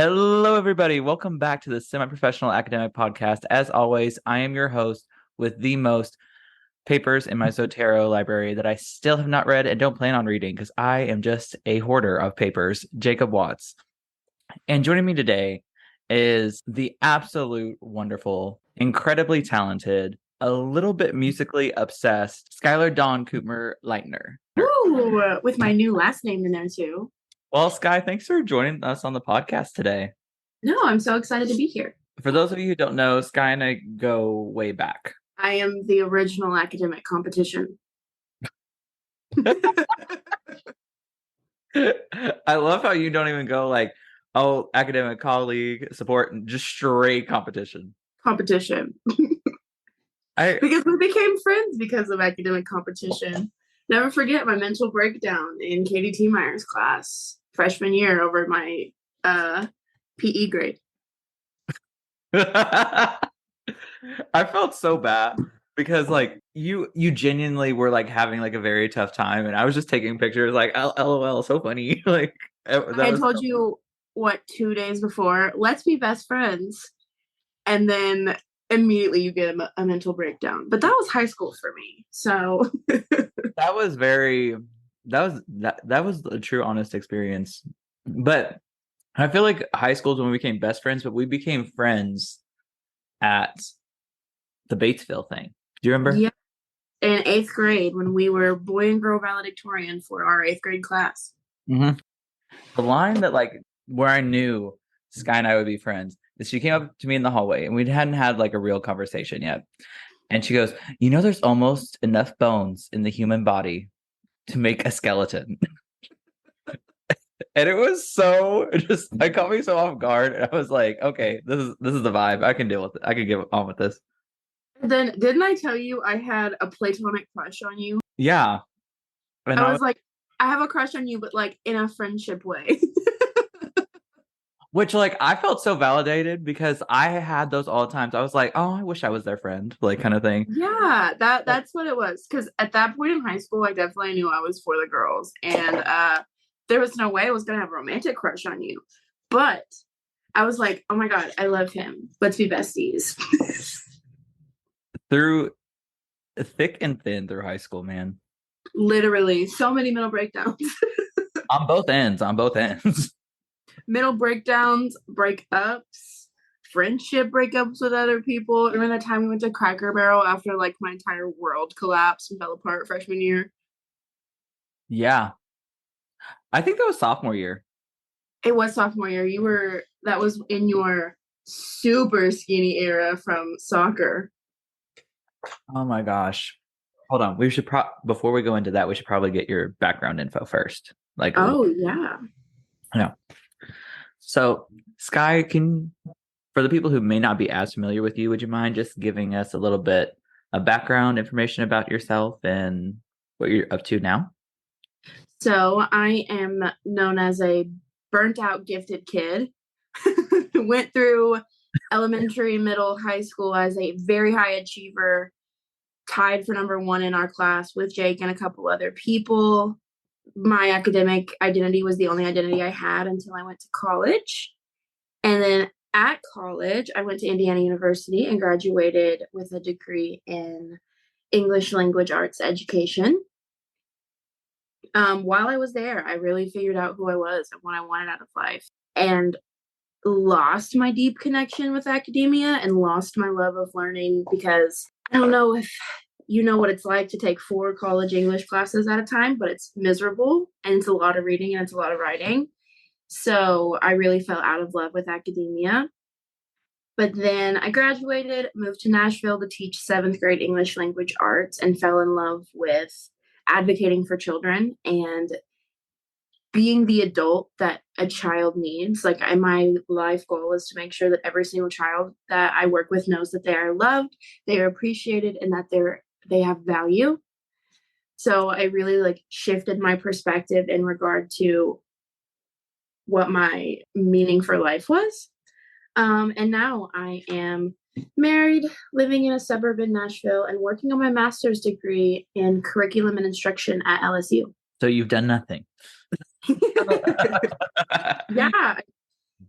Hello, everybody. Welcome back to the Semi-Professional Academic Podcast. As always, I am your host with the most papers in my Zotero library that I still have not read and don't plan on reading because I am just a hoarder of papers, Jacob Watts. And joining me today is the absolute wonderful, incredibly talented, a little bit musically obsessed Skyler Coomer Leightner. Ooh, with my new last name in there too. Well, Skye, thanks for joining us on the podcast today. No, I'm so excited to be here. For those of you who don't know, Skye and I go way back. I am the original academic competition. I love how you don't even go like, oh, academic colleague, support, just straight competition. Competition. Because we became friends because of academic competition. Never forget my mental breakdown in Katie T. Meyer's class freshman year over my PE grade. I felt so bad because like you genuinely were like having like a very tough time, and I was just taking pictures like LOL, so funny. Like I told you what 2 days before, let's be best friends, and then immediately you get a mental breakdown. But that was high school for me, so that was a true honest experience. But I feel like high school is when we became best friends, but we became friends at the Batesville thing. Do you remember? Yeah, in 8th grade when we were boy and girl valedictorian for our 8th grade class. Mm-hmm. The line that like where I knew Skye and I would be friends is she came up to me in the hallway and we hadn't had like a real conversation yet. And she goes, you know, there's almost enough bones in the human body to make a skeleton. And it was so just it caught me so off guard. And I was like, okay, this is the vibe. I can deal with it. I can get on with this. Then didn't I tell you I had a platonic crush on you? Yeah. And I was like, I have a crush on you, but like in a friendship way. Which like I felt so validated because I had those all the times. I was like, oh, I wish I was their friend, like kind of thing. Yeah, that's what it was. Because at that point in high school, I definitely knew I was for the girls, and there was no way I was gonna have a romantic crush on you. But I was like, oh my god, I love him. Let's be besties. Through thick and thin through high school, man. Literally, so many mental breakdowns. On both ends. Mental breakdowns, breakups, friendship breakups with other people. Remember that time we went to Cracker Barrel after like my entire world collapsed and fell apart freshman year? Yeah. I think that was sophomore year. It was sophomore year. That was in your super skinny era from soccer. Oh my gosh. Hold on. We should before we go into that, we should probably get your background info first. Like, oh yeah. Yeah. So, Skye, for the people who may not be as familiar with you, would you mind just giving us a little bit of background information about yourself and what you're up to now? So I am known as a burnt out gifted kid. Went through elementary, middle, high school as a very high achiever, tied for number 1 in our class with Jake and a couple other people. My academic identity was the only identity I had until I went to college. And then at college, I went to Indiana University and graduated with a degree in English language arts education. While I was there, I really figured out who I was and what I wanted out of life, and lost my deep connection with academia and lost my love of learning because I don't know if you know what it's like to take 4 college English classes at a time, but it's miserable and it's a lot of reading and it's a lot of writing. So I really fell out of love with academia. But then I graduated, moved to Nashville to teach 7th grade English language arts, and fell in love with advocating for children and being the adult that a child needs. Like my life goal is to make sure that every single child that I work with knows that they are loved, they are appreciated, and that they have value. So I really like shifted my perspective in regard to what my meaning for life was. And now I am married, living in a suburb in Nashville, and working on my master's degree in curriculum and instruction at LSU. So you've done nothing. Yeah.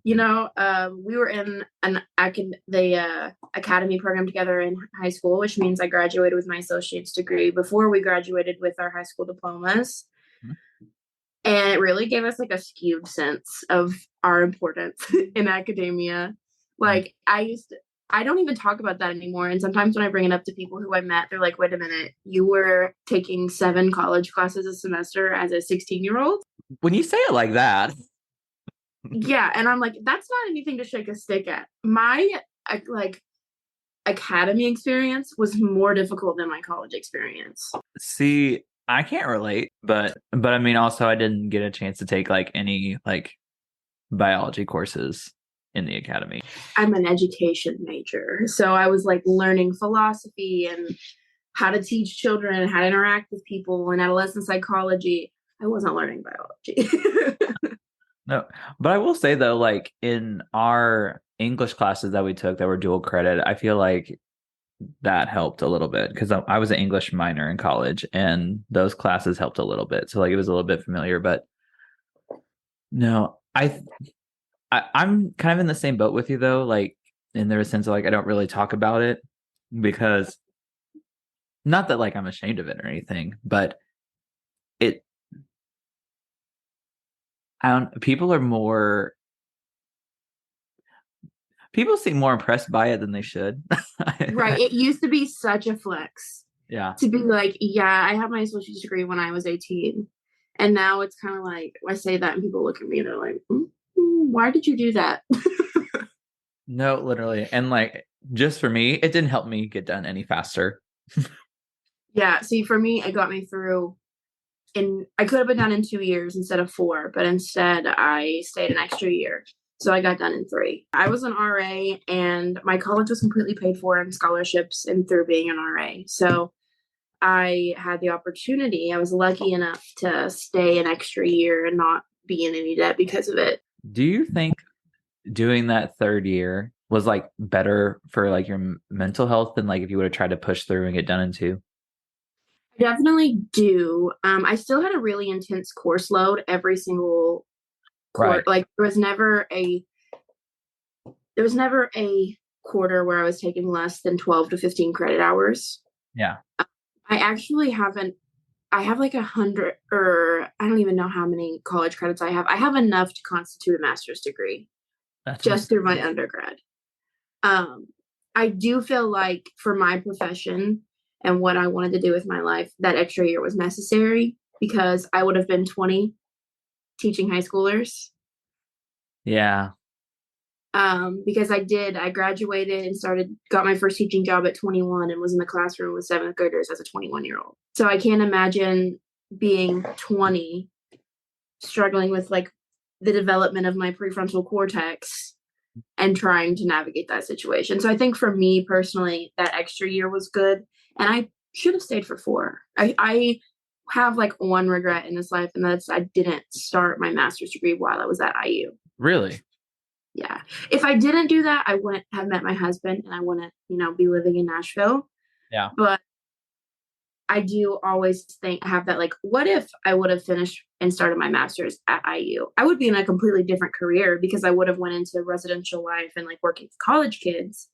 We were in the academy program together in high school, which means I graduated with my associate's degree before we graduated with our high school diplomas. And it really gave us like a skewed sense of our importance in academia. Like I don't even talk about that anymore. And sometimes when I bring it up to people who I met, they're like, wait a minute, you were taking 7 college classes a semester as a 16-year-old? When you say it like that. Yeah. And I'm like, that's not anything to shake a stick at. My like academy experience was more difficult than my college experience. See, I can't relate, but I mean, also I didn't get a chance to take like any like biology courses in the academy. I'm an education major, so I was like learning philosophy and how to teach children and how to interact with people and adolescent psychology. I wasn't learning biology. No, but I will say though, like in our English classes that we took that were dual credit, I feel like that helped a little bit because I was an English minor in college and those classes helped a little bit. So like it was a little bit familiar, but no, I'm kind of in the same boat with you though, like in the sense of like I don't really talk about it because not that like I'm ashamed of it or anything, but it I don't people seem more impressed by it than they should. Right. It used to be such a flex. Yeah. To be like, yeah, I have my associate's degree when I was 18. And now it's kind of like I say that and people look at me and they're like, why did you do that? No, literally. And like just for me, it didn't help me get done any faster. Yeah. See, for me, it got me through. And I could have been done in 2 years instead of 4, but instead I stayed an extra year. So I got done in 3. I was an RA and my college was completely paid for in scholarships and through being an RA. So I had the opportunity. I was lucky enough to stay an extra year and not be in any debt because of it. Do you think doing that 3rd year was like better for like your mental health than like if you would have tried to push through and get done in 2? I definitely do. I still had a really intense course load every single quarter. Right. Like there was never a quarter where I was taking less than 12 to 15 credit hours. Yeah. I actually haven't. I have like 100, or I don't even know how many college credits I have. I have enough to constitute a master's degree just through my undergrad. I do feel like for my profession and what I wanted to do with my life, that extra year was necessary because I would have been 20 teaching high schoolers. Yeah. Because I graduated and got my first teaching job at 21 and was in the classroom with 7th graders as a 21-year-old. So I can't imagine being 20, struggling with like the development of my prefrontal cortex and trying to navigate that situation. So I think for me personally, that extra year was good. And I should have stayed for 4. I have like one regret in this life, and that's I didn't start my master's degree while I was at IU. Really? Yeah. If I didn't do that, I wouldn't have met my husband and I wouldn't, be living in Nashville. Yeah. But I do always have that, like, what if I would have finished and started my master's at IU? I would be in a completely different career because I would have went into residential life and like working with college kids.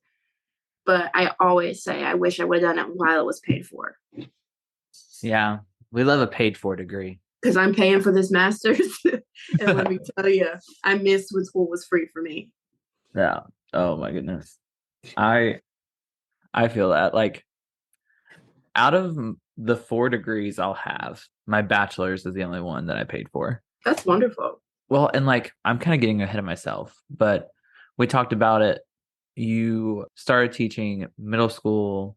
But I always say I wish I would have done it while it was paid for. Yeah. We love a paid for degree. Because I'm paying for this master's. And let me tell you, I missed when school was free for me. Yeah. Oh my goodness. I feel that like out of the 4 degrees I'll have, my bachelor's is the only one that I paid for. That's wonderful. Well, and like I'm kind of getting ahead of myself, but we talked about it. You started teaching middle school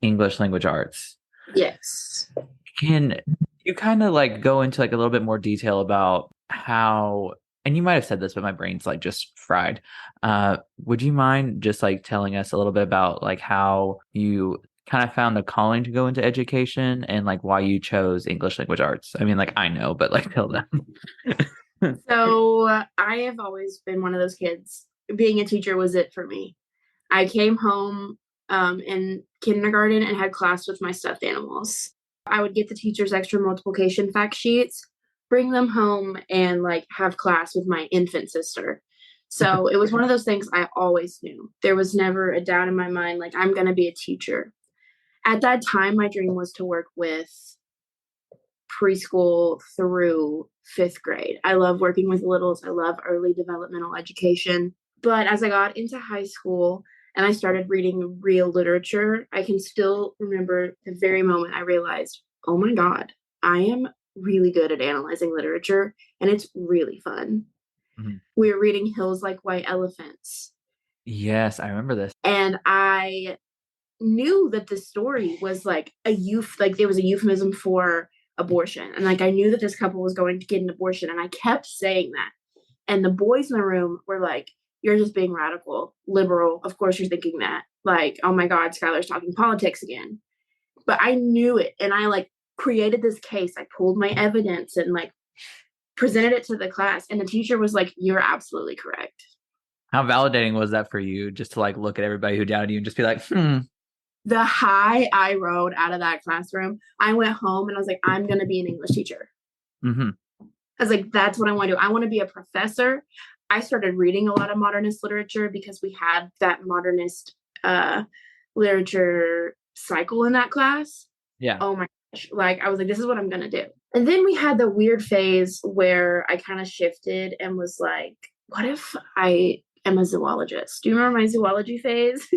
English language arts. Yes. Can you kind of like go into like a little bit more detail about how, and you might have said this, but my brain's like just fried. Would you mind just like telling us a little bit about like how you kind of found a calling to go into education and like why you chose English language arts? I mean, like I know, but like tell them. So I have always been one of those kids. Being a teacher was it for me. I came home in kindergarten and had class with my stuffed animals. I would get the teacher's extra multiplication fact sheets, bring them home, and like have class with my infant sister. So it was one of those things I always knew. There was never a doubt in my mind, like, I'm going to be a teacher. At that time, my dream was to work with preschool through fifth grade. I love working with littles. I love early developmental education. But as I got into high school and I started reading real literature, I can still remember the very moment I realized, oh my God, I am really good at analyzing literature and it's really fun. Mhm. We were reading Hills Like White Elephants. Yes, I remember this. And I knew that the story was like there was a euphemism for abortion. And like I knew that this couple was going to get an abortion. And I kept saying that. And the boys in the room were like, you're just being radical, liberal. Of course you're thinking that. Like, oh my God, Skyler's talking politics again. But I knew it. And I like created this case. I pulled my evidence and like presented it to the class. And the teacher was like, you're absolutely correct. How validating was that for you, just to like look at everybody who doubted you and just be like, The high I rode out of that classroom, I went home and I was like, I'm going to be an English teacher. Mm-hmm. I was like, that's what I want to do. I want to be a professor. I started reading a lot of modernist literature because we had that modernist literature cycle in that class. Yeah. Oh my gosh. Like, I was like, this is what I'm going to do. And then we had the weird phase where I kind of shifted and was like, what if I am a zoologist? Do you remember my zoology phase?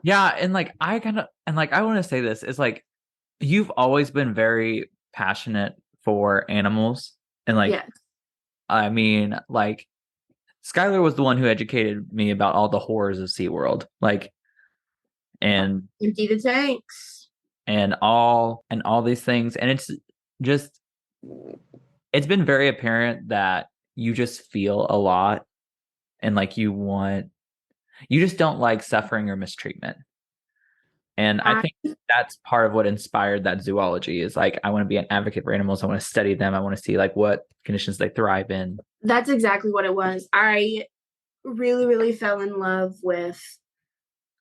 Yeah, and like I want to say this is like you've always been very passionate for animals, and like Yes. I mean, like Skyler was the one who educated me about all the horrors of SeaWorld, like and Empty the tanks. all these things, and just it's been very apparent that you just feel a lot, and like you just don't like suffering or mistreatment. And I think that's part of what inspired that zoology is like, I want to be an advocate for animals. I want to study them. I want to see like what conditions they thrive in. That's exactly what it was. I really, really fell in love with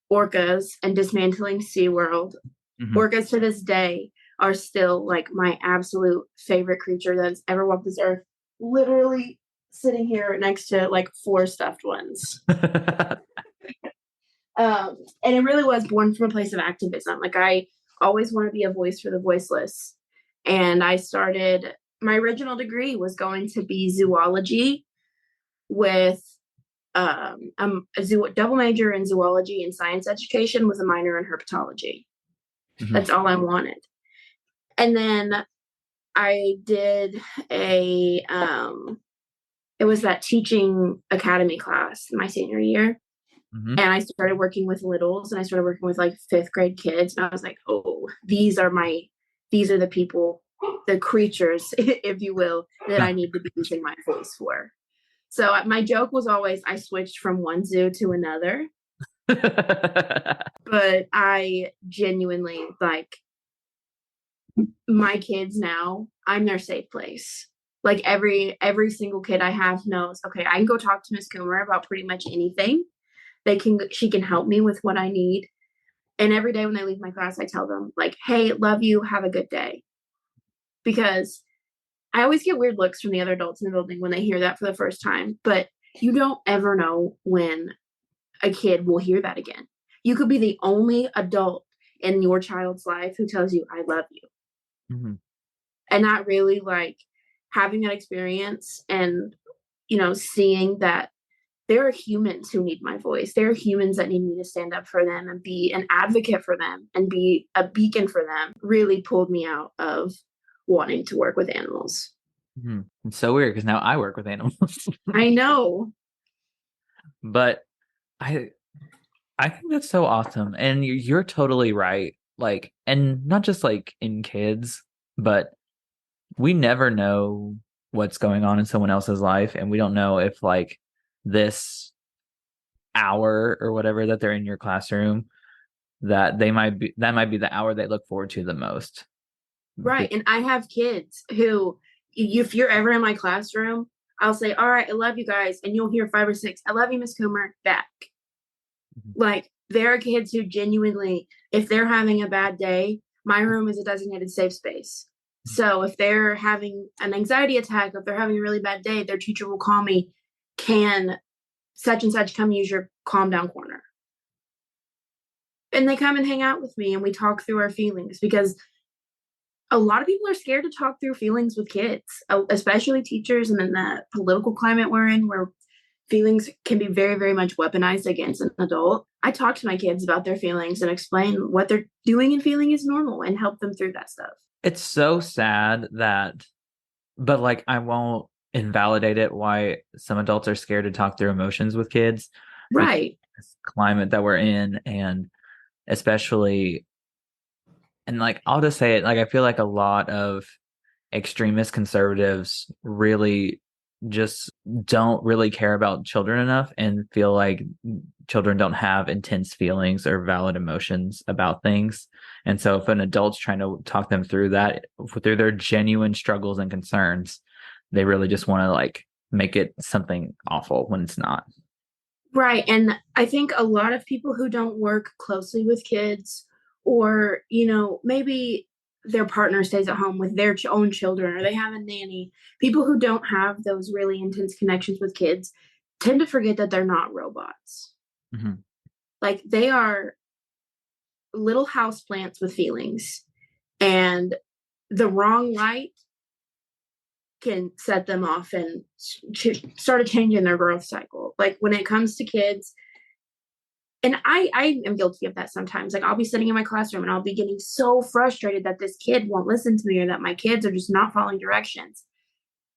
orcas and dismantling SeaWorld. Mm-hmm. Orcas to this day are still like my absolute favorite creature that's ever walked this earth. Literally sitting here next to like 4 stuffed ones. And it really was born from a place of activism. Like I always want to be a voice for the voiceless. And I started, my original degree was going to be zoology with a double major in zoology and science education with a minor in herpetology. Mm-hmm. That's all I wanted. And then I did it was that teaching academy class my senior year. Mm-hmm. And I started working with littles and I started working with like 5th grade kids. And I was like, oh, these are the people, the creatures, if you will, that I need to be using my voice for. So my joke was always I switched from one zoo to another. But I genuinely like my kids now, I'm their safe place. Like every single kid I have knows, okay, I can go talk to Miss Coomer about pretty much anything. She can help me with what I need. And every day when they leave my class, I tell them like, hey, love you. Have a good day. Because I always get weird looks from the other adults in the building when they hear that for the first time, but you don't ever know when a kid will hear that again. You could be the only adult in your child's life who tells you, I love you. Mm-hmm. And that really like having that experience and, seeing that there are humans who need my voice. There are humans that need me to stand up for them and be an advocate for them and be a beacon for them really pulled me out of wanting to work with animals. Mm-hmm. It's so weird because now I work with animals. I know. But I think that's so awesome. And you're totally right. Like, and not just like in kids, but we never know what's going on in someone else's life. And we don't know if like this hour or whatever that they're in your classroom, that might be the hour they look forward to the most. Right. And I have kids who, if you're ever in my classroom, I'll say, all right, I love you guys. And you'll hear 5 or 6, I love you, Miss Coomer, back. Mm-hmm. Like there are kids who genuinely, if they're having a bad day, my room is a designated safe space. Mm-hmm. So if they're having an anxiety attack, or if they're having a really bad day, their teacher will call me, can such and such, come use your calm down corner. And they come and hang out with me and we talk through our feelings, because a lot of people are scared to talk through feelings with kids, especially teachers, and in the political climate we're in, where feelings can be very, very much weaponized against an adult. I talk to my kids about their feelings and explain what they're doing and feeling is normal and help them through that stuff. It's so sad that, but like, I won't invalidate it why some adults are scared to talk through emotions with kids. Right. This climate that we're in, and especially, and like, I'll just say it, like, I feel like a lot of extremist conservatives really just don't really care about children enough and feel like children don't have intense feelings or valid emotions about things. And so if an adult's trying to talk them through that, through their genuine struggles and concerns, they really just want to like make it something awful when it's not. Right. And I think a lot of people who don't work closely with kids, or, maybe their partner stays at home with their own children, or they have a nanny, people who don't have those really intense connections with kids tend to forget that they're not robots. Mm-hmm. Like, they are little houseplants with feelings, and the wrong light can set them off and start changing their growth cycle. Like, when it comes to kids, and I am guilty of that sometimes. Like, I'll be sitting in my classroom and I'll be getting so frustrated that this kid won't listen to me, or that my kids are just not following directions.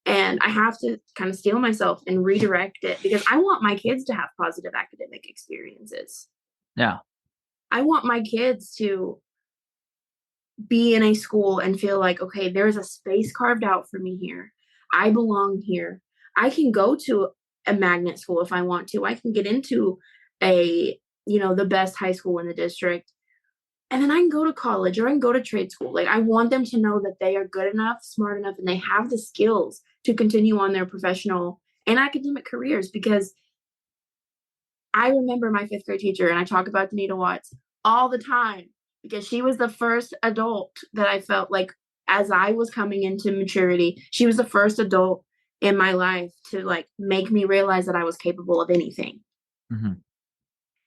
And I have to kind of steel myself and redirect it, because I want my kids to have positive academic experiences. Yeah. I want my kids to be in a school and feel like, okay, there's a space carved out for me here. I belong here. I can go to a magnet school if I want to. I can get into the best high school in the district. And then I can go to college, or I can go to trade school. Like, I want them to know that they are good enough, smart enough, and they have the skills to continue on their professional and academic careers. Because I remember my fifth grade teacher, and I talk about Danita Watts all the time, because she was the first adult that I felt like, as I was coming into maturity, she was the first adult in my life to like make me realize that I was capable of anything. Mm-hmm.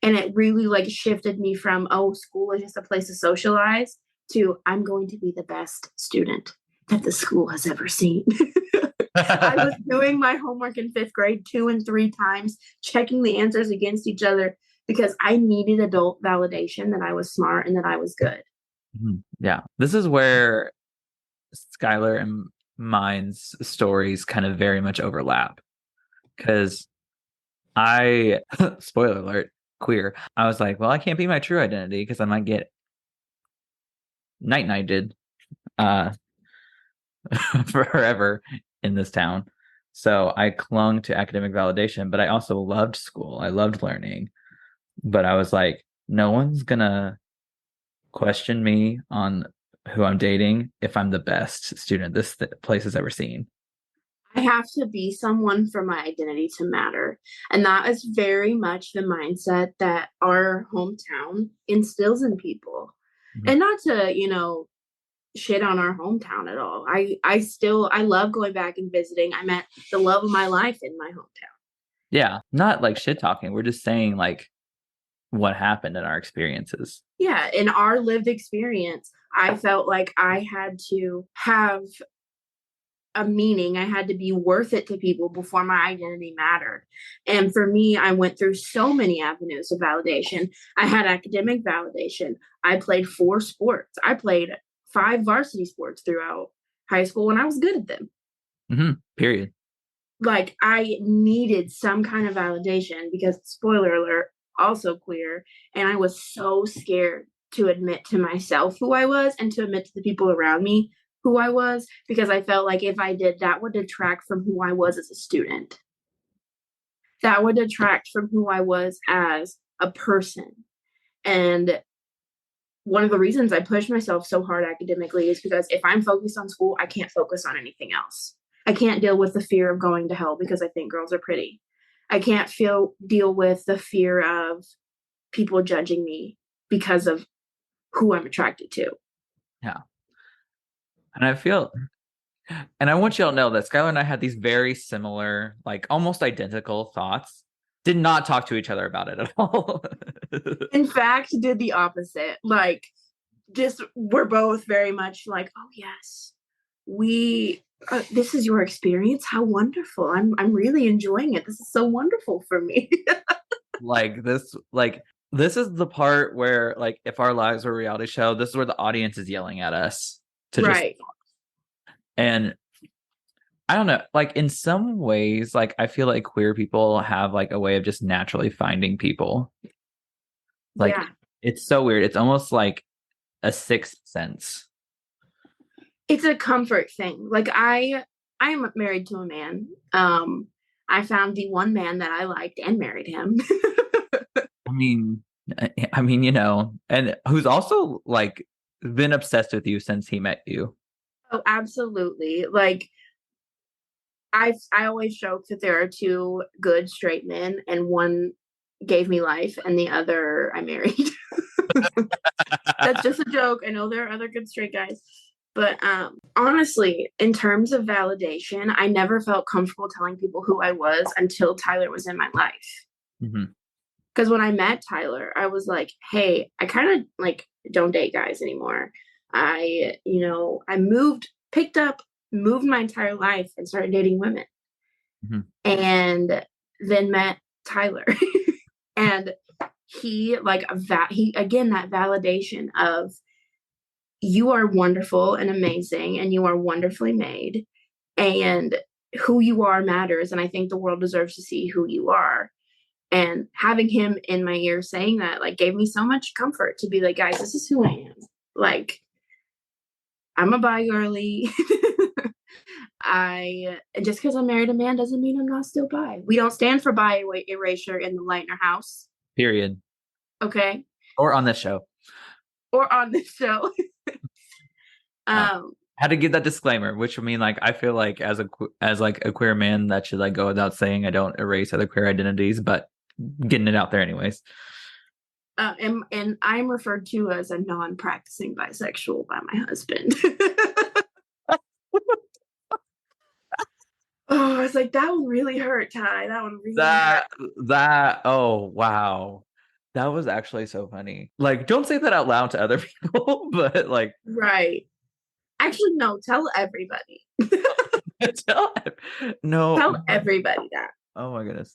And it really like shifted me from, oh, school is just a place to socialize, to I'm going to be the best student that the school has ever seen. I was doing my homework in fifth grade 2 and 3 times, checking the answers against each other, because I needed adult validation that I was smart and that I was good. Mm-hmm. Yeah. This is where Skyler and mine's stories kind of very much overlap, because I, spoiler alert, queer. I was like, well, I can't be my true identity because I might get night-nighted forever in this town. So I clung to academic validation, but I also loved school. I loved learning. But I was like, no one's gonna question me on who I'm dating if I'm the best student this place has ever seen. I have to be someone for my identity to matter. And that is very much the mindset that our hometown instills in people. Mm-hmm. And not to, shit on our hometown at all. I love going back and visiting. I met the love of my life in my hometown. Yeah, not like shit talking. We're just saying like what happened in our experiences. Yeah, in our lived experience, I felt like I had to have a meaning. I had to be worth it to people before my identity mattered. And for me, I went through so many avenues of validation. I had academic validation. I played 4 sports. I played 5 varsity sports throughout high school, and I was good at them. Mm-hmm. Period. Like, I needed some kind of validation, because, spoiler alert, also queer. And I was so scared to admit to myself who I was, and to admit to the people around me who I was, because I felt like if I did, that would detract from who I was as a student. That would detract from who I was as a person. And one of the reasons I push myself so hard academically is because if I'm focused on school, I can't focus on anything else. I can't deal with the fear of going to hell because I think girls are pretty. I can't deal with the fear of people judging me because of who I'm attracted to. Yeah. And I want you all to know that Skylar and I had these very similar, like almost identical thoughts Did not talk to each other about it at all. In fact, did the opposite. Like, just we're both very much like, oh yes, we this is your experience. How wonderful. I'm really enjoying it. This is so wonderful for me. This is the part where, like, if our lives were a reality show, this is where the audience is yelling at us to just, Right. and I don't know, like, in some ways, like, I feel like queer people have like a way of just naturally finding people. Like, Yeah. it's so weird. It's almost like a sixth sense. It's a comfort thing. Like I'm married to a man. I found the one man that I liked and married him. I mean, you know, and who's also like been obsessed with you since he met you. Oh, absolutely. Like I always joke that there are two good straight men and one gave me life and the other I married. That's just a joke. I know there are other good straight guys. But honestly, in terms of validation, I never felt comfortable telling people who I was until Tyler was in my life. Mm-hmm. Because when I met Tyler, I was like, hey, I kind of like don't date guys anymore. I moved my entire life and started dating women. Mm-hmm. And then met Tyler. And he again, that validation of you are wonderful and amazing and you are wonderfully made and who you are matters. And I think the world deserves to see who you are. And having him in my ear saying that like gave me so much comfort to be like, guys, this is who I am. Like, I'm a bi girly. Just because I'm married a man doesn't mean I'm not still bi. We don't stand for bi erasure in the Leitner house. Period. Okay. Or on this show. Or on this show. Had to give that disclaimer, which I mean, like, I feel like as a queer man, that should like go without saying. I don't erase other queer identities, but getting it out there anyways. And I'm referred to as a non-practicing bisexual by my husband. Oh, I was like, that one really hurt, Ty. That one really hurt. Oh wow. That was actually so funny. Like, don't say that out loud to other people, but like, right. Actually, no, tell everybody. tell everybody that. Oh my goodness.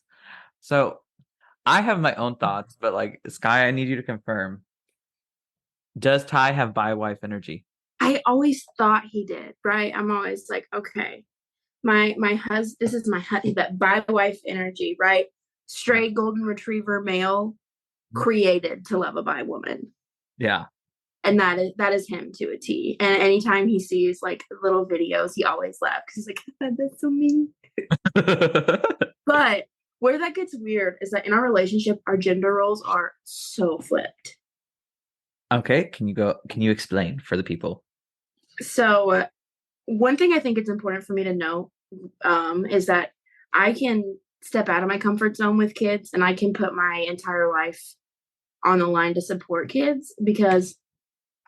So I have my own thoughts, but like, Skye, I need you to confirm. Does Ty have bi wife energy? I always thought he did, right? I'm always like, okay, my husband, this is my husband, that bi wife energy, right? Straight golden retriever male created to love a bi woman. Yeah. And that is him to a T. And anytime he sees like little videos, he always laughs because he's like, that's so mean. But where that gets weird is that in our relationship, our gender roles are so flipped. Okay, can you explain for the people? So one thing I think it's important for me to know is that I can step out of my comfort zone with kids and I can put my entire life on the line to support kids because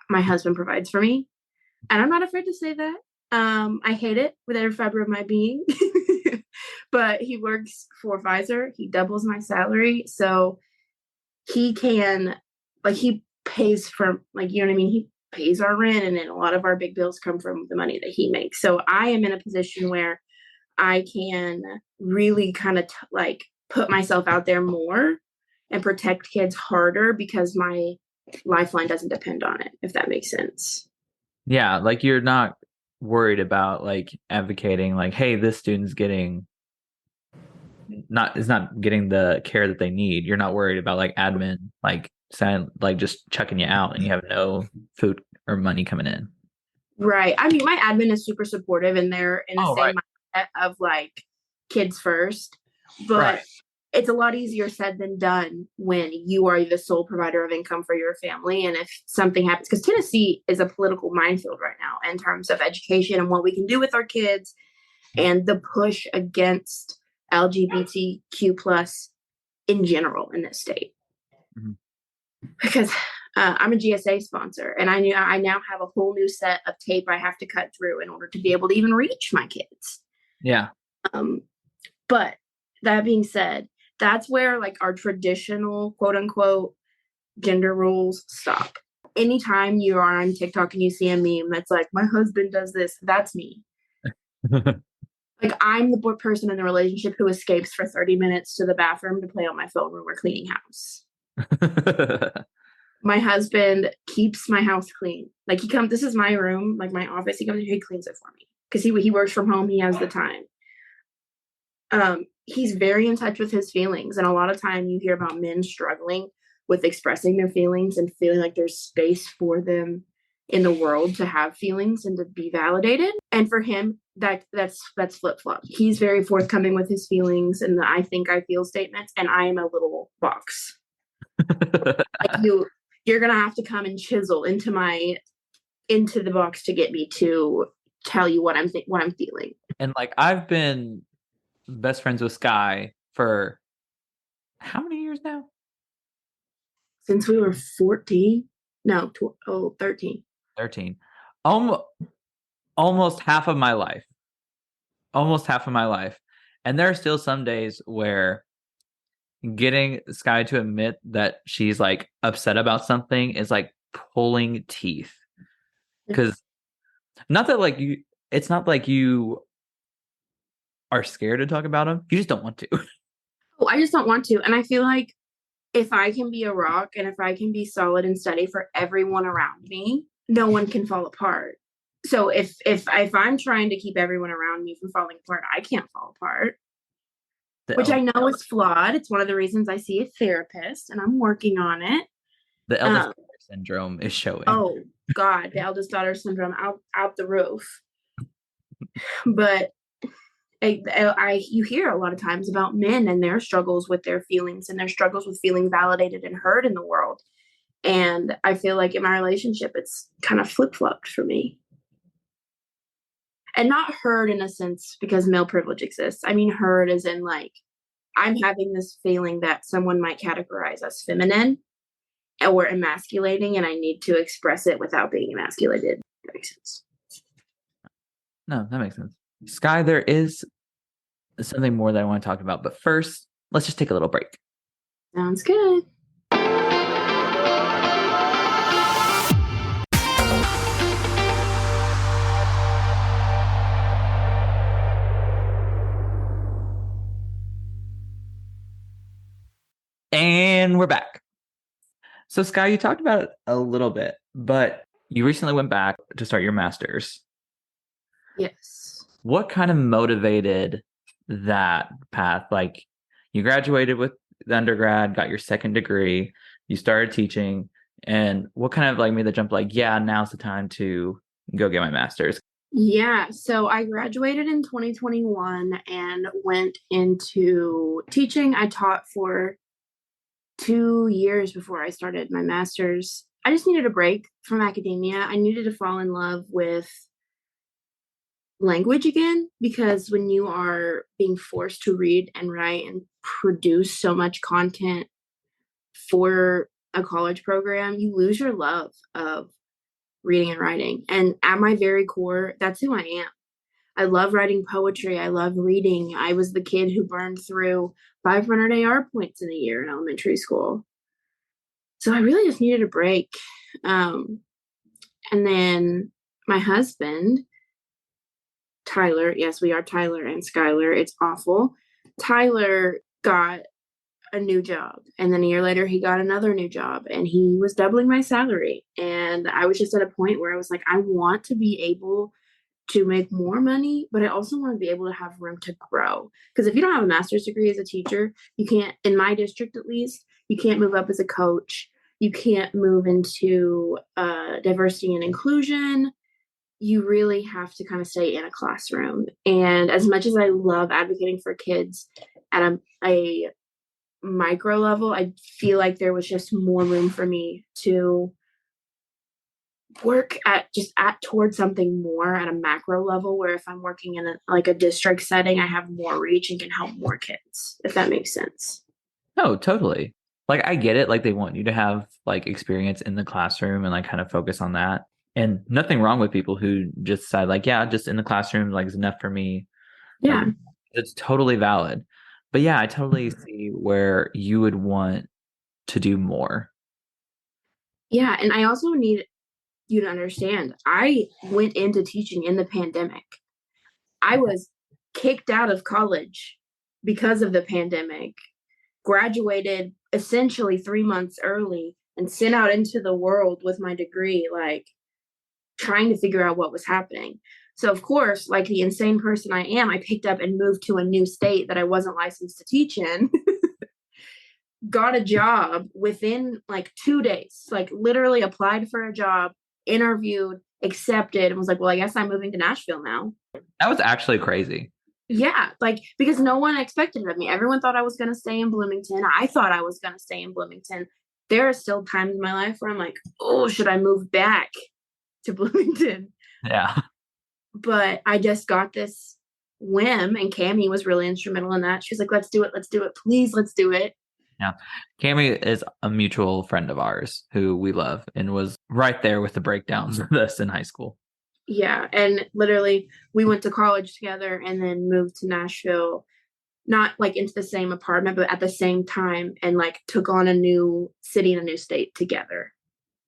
my husband provides for me. And I'm not afraid to say that. I hate it with every fiber of my being. But he works for Pfizer. He doubles my salary. So he can, like, he pays for, like, you know what I mean? He pays our rent. And then a lot of our big bills come from the money that he makes. So I am in a position where I can really kind of put myself out there more and protect kids harder because my lifeline doesn't depend on it, if that makes sense. Yeah, like, you're not worried about like advocating like, hey, this student's not getting the care that they need. You're not worried about like admin like saying like just chucking you out and you have no food or money coming in. Right. I mean, my admin is super supportive and they're in the same mindset of like kids first, but it's a lot easier said than done when you are the sole provider of income for your family. And if something happens, because Tennessee is a political minefield right now in terms of education and what we can do with our kids and the push against LGBTQ plus in general in this state. Mm-hmm. Because I'm a GSA sponsor and I now have a whole new set of tape I have to cut through in order to be able to even reach my kids. Yeah. But that being said, That's where like our traditional quote unquote gender roles stop. Anytime you are on TikTok and you see a meme that's like, my husband does this, that's me. Like, I'm the person in the relationship who escapes for 30 minutes to the bathroom to play on my phone when we're cleaning house. My husband keeps my house clean. Like, this is my room, like my office. He comes here, he cleans it for me because he works from home. He has the time. He's very in touch with his feelings. And a lot of time you hear about men struggling with expressing their feelings and feeling like there's space for them in the world to have feelings and to be validated. And for him, that's flip-flop. He's very forthcoming with his feelings and the I think I feel statements, and I am a little box. Like you're gonna have to come and chisel into the box to get me to tell you what I'm feeling. And like, I've been best friends with Skye for how many years now? Since we were 14. No, 13. 13. Almost half of my life. And there are still some days where getting Skye to admit that she's like upset about something is like pulling teeth. Because not that like it's not like you are scared to talk about them. You just don't want to. Oh, I just don't want to. And I feel like if I can be a rock and if I can be solid and steady for everyone around me, no one can fall apart. So if I'm trying to keep everyone around me from falling apart, I can't fall apart. Which I know is flawed. It's one of the reasons I see a therapist, and I'm working on it. The eldest daughter syndrome is showing. Oh God, the eldest daughter syndrome out the roof. But you hear a lot of times about men and their struggles with their feelings and their struggles with feeling validated and heard in the world. And I feel like in my relationship, it's kind of flip-flopped for me. And not heard in a sense because male privilege exists. I mean, heard as in like, I'm having this feeling that someone might categorize as feminine or emasculating, and I need to express it without being emasculated. That makes sense. No, that makes sense. Skye, there is something more that I want to talk about. But first, let's just take a little break. Sounds good. And we're back. So, Skye, you talked about it a little bit, but you recently went back to start your master's. Yes. What kind of motivated that path? Like, you graduated with the undergrad, got your second degree, you started teaching, and what kind of like made the jump like, yeah, now's the time to go get my master's? Yeah, so I graduated in 2021 and went into teaching. I taught for 2 years before I started my master's. I just needed a break from academia. I needed to fall in love with language again, because when you are being forced to read and write and produce so much content for a college program, you lose your love of reading and writing. And at my very core, that's who I am. I love writing poetry. I love reading. I was the kid who burned through 500 AR points in a year in elementary school. So I really just needed a break. And then my husband, Tyler, yes, we are Tyler and Skyler. It's awful. Tyler got a new job. And then a year later, he got another new job and he was doubling my salary. And I was just at a point where I was like, I want to be able to make more money, but I also want to be able to have room to grow. Because if you don't have a master's degree as a teacher, you can't, in my district at least, you can't move up as a coach. You can't move into diversity and inclusion. You really have to kind of stay in a classroom. And as much as I love advocating for kids at a micro level, I feel like there was just more room for me to work towards something more at a macro level, where if I'm working in a district setting, I have more reach and can help more kids, if that makes sense. No, totally. Like, I get it. Like, they want you to have like experience in the classroom and like kind of focus on that. And nothing wrong with people who just decide like, yeah, just in the classroom, like, is enough for me. Yeah. Like, it's totally valid. But yeah, I totally see where you would want to do more. Yeah, and I also need you to understand, I went into teaching in the pandemic. I was kicked out of college because of the pandemic, graduated essentially 3 months early, and sent out into the world with my degree, like trying to figure out what was happening. So, of course, like the insane person I am, I picked up and moved to a new state that I wasn't licensed to teach in, got a job within like 2 days, like literally applied for a job, interviewed, accepted, and was like, well, I guess I'm moving to Nashville now. That was actually crazy. Yeah, like because no one expected it of me. Everyone thought I was going to stay in Bloomington. I thought I was going to stay in Bloomington. There are still times in my life where I'm like, oh, should I move back to Bloomington? Yeah. But I just got this whim, and Cammie was really instrumental in that. She was like, let's do it, please, let's do it. Yeah. Cami is a mutual friend of ours who we love and was right there with the breakdowns of this in high school. Yeah, and literally we went to college together and then moved to Nashville, not like into the same apartment, but at the same time, and like took on a new city and a new state together.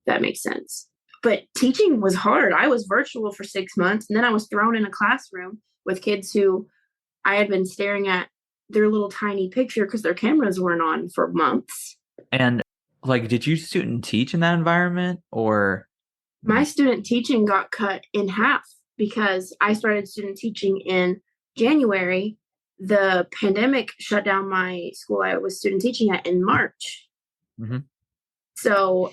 That makes sense. But teaching was hard. I was virtual for 6 months, and then I was thrown in a classroom with kids who I had been staring at their little tiny picture because their cameras weren't on for months. And like, did you student teach in that environment or? My student teaching got cut in half because I started student teaching in January. The pandemic shut down my school I was student teaching at in March. Mm-hmm. So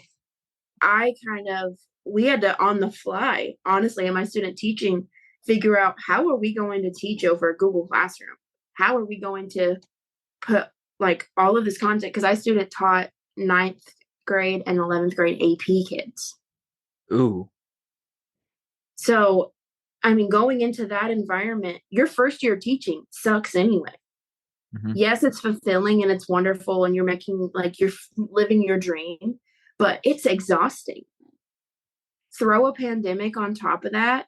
we had to on the fly, honestly, in my student teaching, figure out how are we going to teach over Google Classroom? How are we going to put like all of this content? Because I student taught 9th grade and 11th grade AP kids. Ooh. So, I mean, going into that environment, your first year of teaching sucks anyway. Mm-hmm. Yes, it's fulfilling and it's wonderful and you're making like you're living your dream, but it's exhausting. Throw a pandemic on top of that,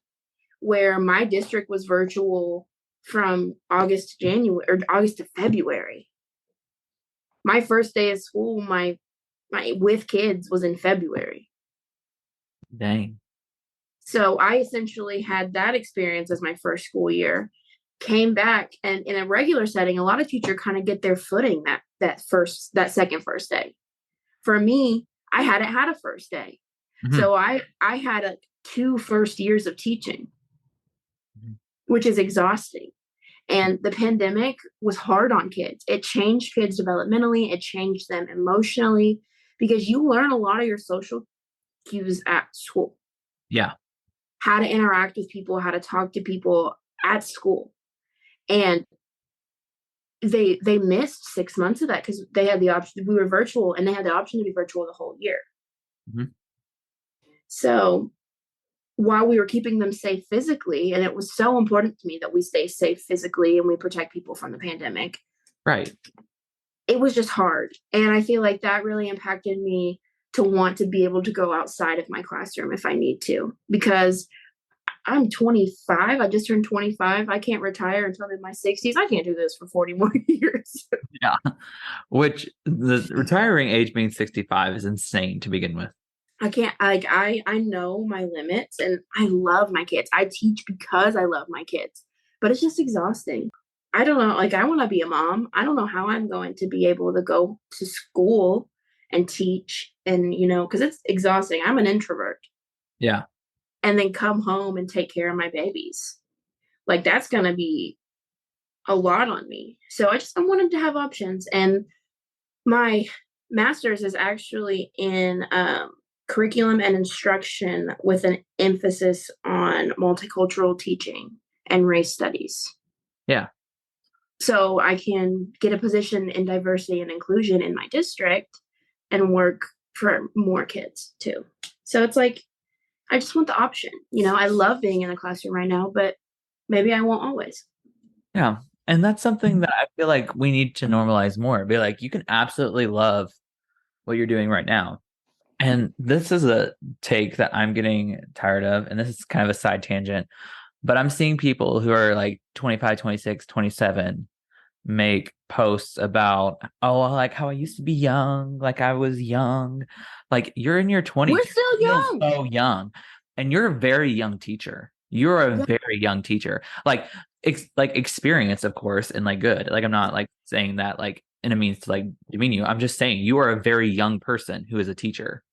where my district was virtual from August to January or August to February. My first day of school, my with kids was in February. Dang. So I essentially had that experience as my first school year, came back, and in a regular setting, a lot of teachers kind of get their footing that second first day. For me, I hadn't had a first day. Mm-hmm. So I had 2 first years of teaching, mm-hmm. which is exhausting. And the pandemic was hard on kids. It changed kids developmentally. It changed them emotionally because you learn a lot of your social cues at school. Yeah. How to interact with people, how to talk to people at school. And they missed 6 months of that because they had the option. We were virtual and they had the option to be virtual the whole year. Mm-hmm. So while we were keeping them safe physically, and it was so important to me that we stay safe physically and we protect people from the pandemic. Right. It was just hard. And I feel like that really impacted me to want to be able to go outside of my classroom if I need to, because I'm 25. I just turned 25. I can't retire until I'm in my 60s. I can't do this for 40 more years. Yeah. Which the retiring age being 65 is insane to begin with. I can't, like, I know my limits and I love my kids. I teach because I love my kids, but it's just exhausting. I don't know. Like, I want to be a mom. I don't know how I'm going to be able to go to school and teach and, because it's exhausting. I'm an introvert. Yeah. And then come home and take care of my babies. Like, that's going to be a lot on me. So I wanted to have options. And my master's is actually in curriculum and instruction with an emphasis on multicultural teaching and race studies. Yeah. So I can get a position in diversity and inclusion in my district and work for more kids too. So it's like, I just want the option. I love being in the classroom right now, but maybe I won't always. Yeah. And that's something that I feel like we need to normalize more. Be like, you can absolutely love what you're doing right now. And this is a take that I'm getting tired of. And this is kind of a side tangent, but I'm seeing people who are like 25, 26, 27 make posts about, oh, like how I used to be young, like I was young. Like you're in your 20s, We're you're still still young. so young. And you're a very young teacher. You're a Yeah, very young teacher. Like like experience, of course, and like good. Like I'm not like saying that like in a means to like demean you. I'm just saying you are a very young person who is a teacher.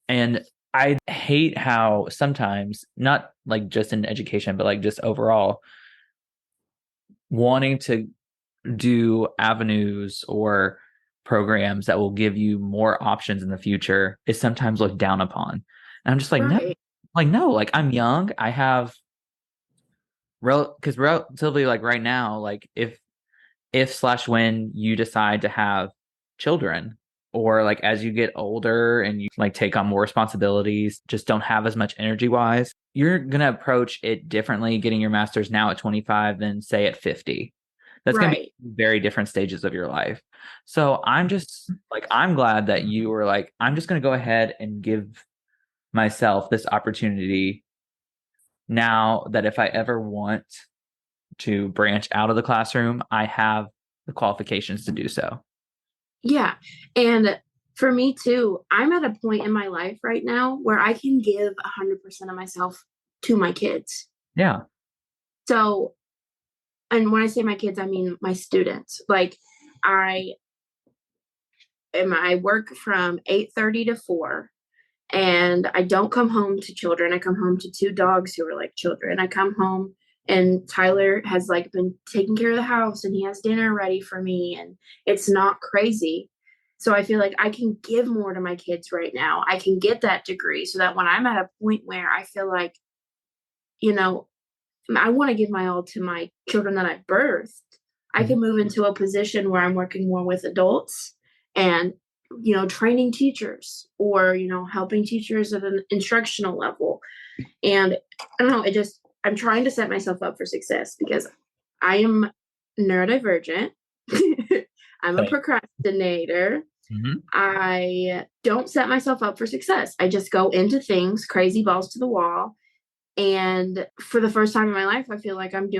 And I hate how sometimes, not like just in education, but like just overall, wanting to do avenues or programs that will give you more options in the future is sometimes looked down upon. And I'm just right, like, no, like I'm young. I have because relatively like right now, like if slash when you decide to have children, or like as you get older and you like take on more responsibilities, just don't have as much energy wise, you're gonna approach it differently getting your master's now at 25 than say at 50. That's gonna be right. very different stages of your life. So I'm just like, I'm glad that you were like, I'm just gonna go ahead and give myself this opportunity now, that if I ever want to branch out of the classroom, I have the qualifications to do so. Yeah. And for me too, I'm at a point in my life right now where I can give 100% of myself to my kids. Yeah. So, and when I say my kids, I mean my students. Like I I work from 8:30 to 4, and I don't come home to children. I come home to two dogs who are like children. I come home and Tyler has like been taking care of the house and he has dinner ready for me and it's not crazy. So I feel like I can give more to my kids right now. I can get that degree so that when I'm at a point where I feel like, you know, I want to give my all to my children that I birthed, I Mhm. can move into a position where I'm working more with adults and, training teachers or, helping teachers at an instructional level. And I don't know, I'm trying to set myself up for success because I am neurodivergent. I'm a Same. procrastinator. Mhm. I don't set myself up for success. I just go into things, crazy balls to the wall, and for the first time in my life, I feel like I'm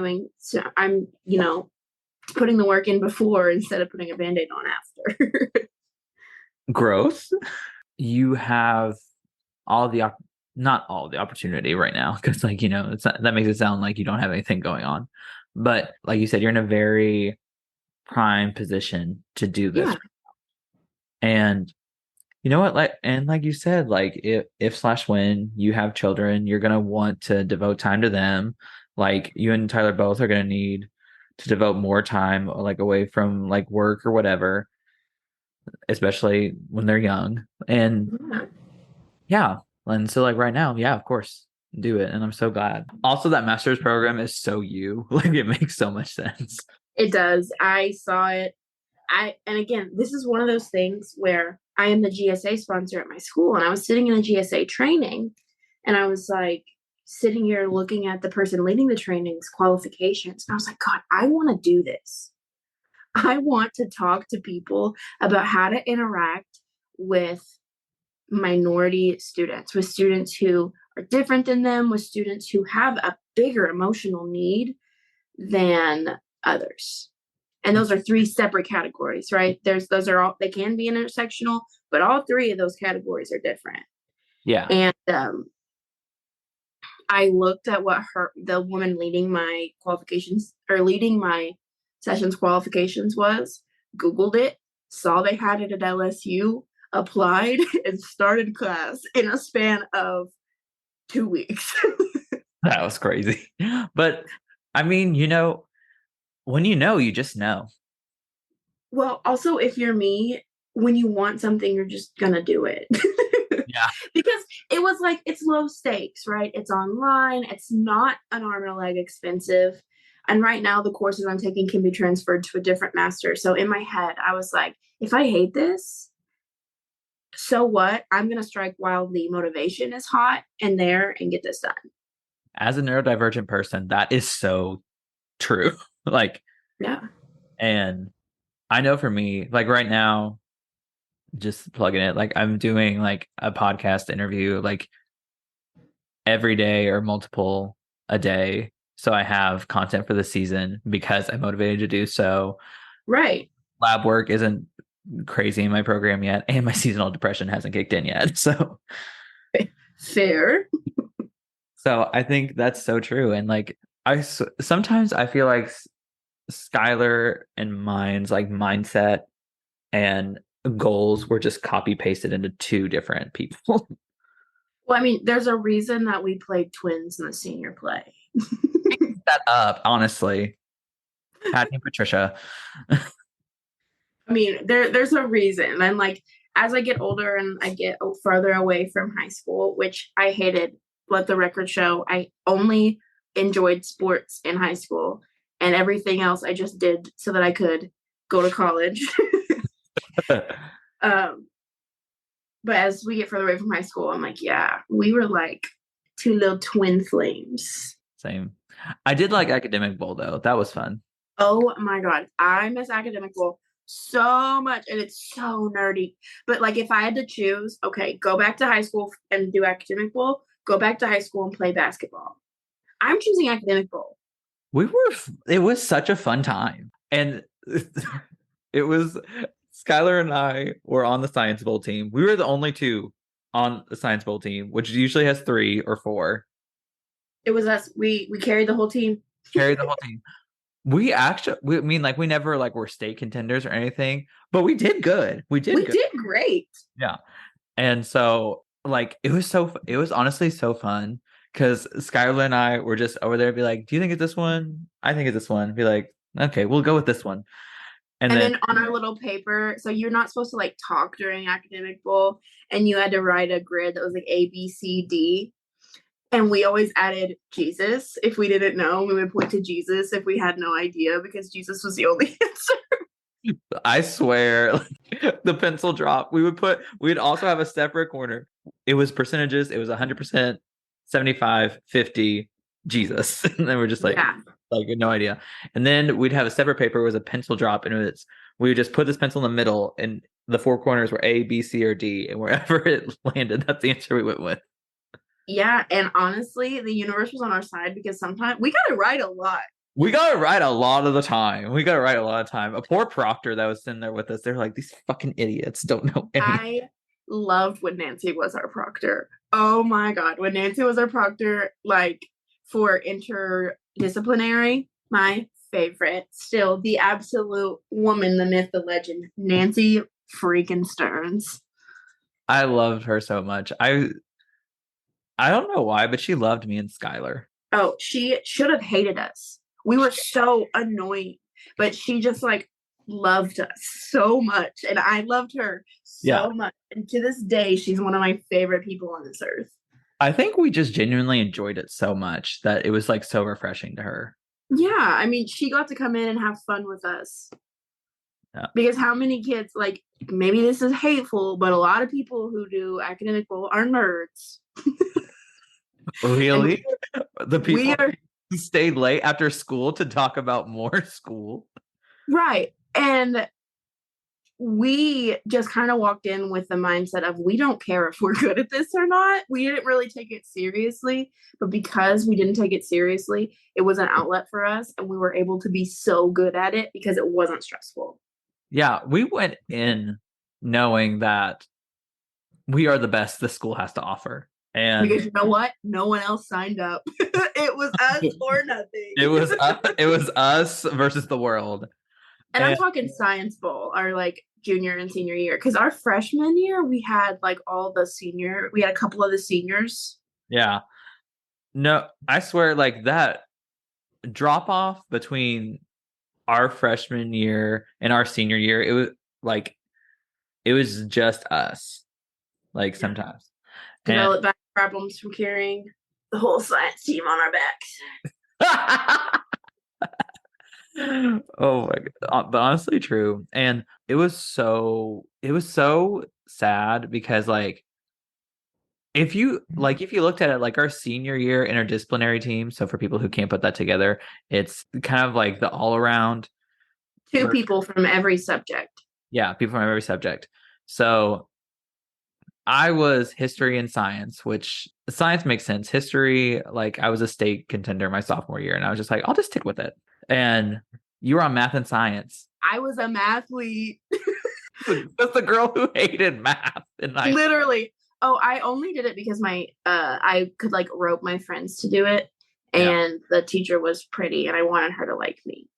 putting the work in before instead of putting a band-aid on after. Growth. You have all the not all the opportunity right now, because like it's not, that makes it sound like you don't have anything going on, but like you said, you're in a very prime position to do this. Yeah. And you know what, like you said, like if slash when you have children, you're gonna want to devote time to them. Like you and Tyler both are gonna need to devote more time like away from like work or whatever, especially when they're young. And Yeah. yeah. And so like right now, yeah, of course, do it. And I'm so glad. Also, that master's program is so you. Like it makes so much sense. It does. I saw it. And again, this is one of those things where I am the GSA sponsor at my school, and I was sitting in a GSA training, and I was like sitting here looking at the person leading the training's qualifications. And I was like, God, I want to do this. I want to talk to people about how to interact with minority students, with students who are different than them, with students who have a bigger emotional need than others. And those are three separate categories, right? Those are all, they can be intersectional, but all three of those categories are different. Yeah. And I looked at what the woman leading my qualifications or leading my sessions qualifications was, Googled it, saw they had it at LSU, applied, and started class in a span of 2 weeks. That was crazy. But I mean, when you just know. Well, also, if you're me, when you want something, you're just gonna do it. Yeah. Because it was like, it's low stakes, right? It's online, it's not an arm and a leg expensive. And right now, the courses I'm taking can be transferred to a different master. So in my head, I was like, if I hate this, so what? I'm gonna strike while the motivation is hot and there and get this done. As a neurodivergent person, that is so true. Like, Yeah. and I know for me, like right now, just plugging it, like I'm doing like a podcast interview like every day or multiple a day. so I have content for the season because I'm motivated to do so. Right. Lab work isn't crazy in my program yet, and my seasonal depression hasn't kicked in yet. Fair. So I think that's so true. And like sometimes I feel like Skyler and mine's like mindset and goals were just copy pasted into two different people. Well, I mean, there's a reason that we played twins in the senior play. That up, honestly. Patty and Patricia. I mean, there's a reason. And like as I get older and I get further away from high school, which I hated, let the record show, I only enjoyed sports in high school and everything else I just did so that I could go to college. um, but as we get further away from high school, I'm like, yeah, we were like two little twin flames. Same. I did like Academic Bowl though. That was fun. Oh my God. I miss Academic Bowl so much and it's so nerdy. But like if I had to choose, okay, go back to high school and do Academic Bowl, go back to high school and play basketball. I'm choosing Academic Bowl. It was such a fun time. And it was Skylar and I were on the Science Bowl team. We were the only two on the Science Bowl team, which usually has 3 or 4. It was us. We carried the whole team. Carried the whole team. I mean, like we never like were state contenders or anything, but we did good. We did great. Yeah. And so like it was honestly so fun because Skylar and I were just over there be like, do you think it's this one? I think it's this one. Be like, okay, we'll go with this one. And then on our little paper, so you're not supposed to like talk during Academic Bowl, and you had to write a grid that was like A, B, C, D. And we always added Jesus. If we didn't know, we would point to Jesus if we had no idea because Jesus was the only answer. I swear, like, the pencil drop. We'd also have a separate corner. It was percentages. It was 100%, 75, 50, Jesus. And then we're just like, yeah. like no idea. And then we'd have a separate paper. It was a pencil drop, and we would just put this pencil in the middle, and the 4 corners were A, B, C, or D, and wherever it landed, that's the answer we went with. Yeah, and honestly, the universe was on our side because sometimes we got to write a lot. We got to write a lot of the time. A poor proctor that was sitting there with us, they're like, these fucking idiots don't know anything. I loved when Nancy was our proctor. Oh my God. When Nancy was our proctor, like for interdisciplinary, my favorite, still the absolute woman, the myth, the legend, Nancy freaking Stearns. I loved her so much. I don't know why, but she loved me and Skylar. Oh, she should have hated us. We were so annoying, but she just like loved us so much. And I loved her so much. And to this day, she's one of my favorite people on this earth. I think we just genuinely enjoyed it so much that it was like so refreshing to her. Yeah. I mean, she got to come in and have fun with us. Yeah. Because how many kids, like, maybe this is hateful, but a lot of people who do Academic Bowl are nerds. Really? The people who stayed late after school to talk about more school. Right. And we just kind of walked in with the mindset of we don't care if we're good at this or not. We didn't really take it seriously, but because we didn't take it seriously, it was an outlet for us and we were able to be so good at it because it wasn't stressful. Yeah, we went in knowing that we are the best the school has to offer. And because you know what? No one else signed up. It was us or nothing. It was us versus the world. And I'm talking Science Bowl, our like junior and senior year. Because our freshman year, we had like we had a couple of the seniors. Yeah. No, I swear, like that drop off between our freshman year and our senior year, it was just us. Like sometimes. Develop back problems from carrying the whole science team on our backs. Oh my God. But honestly true. And it was so sad because like if you looked at it like our senior year interdisciplinary team, so for people who can't put that together, it's kind of like the all around people from every subject. Yeah, people from every subject. So I was history and science, which science makes sense. History, like I was a state contender my sophomore year, and I was just like, I'll just stick with it. And you were on math and science. I was a mathlete. That's the girl who hated math. And Literally. Oh, I only did it because I could like rope my friends to do it, Yeah. and the teacher was pretty, and I wanted her to like me.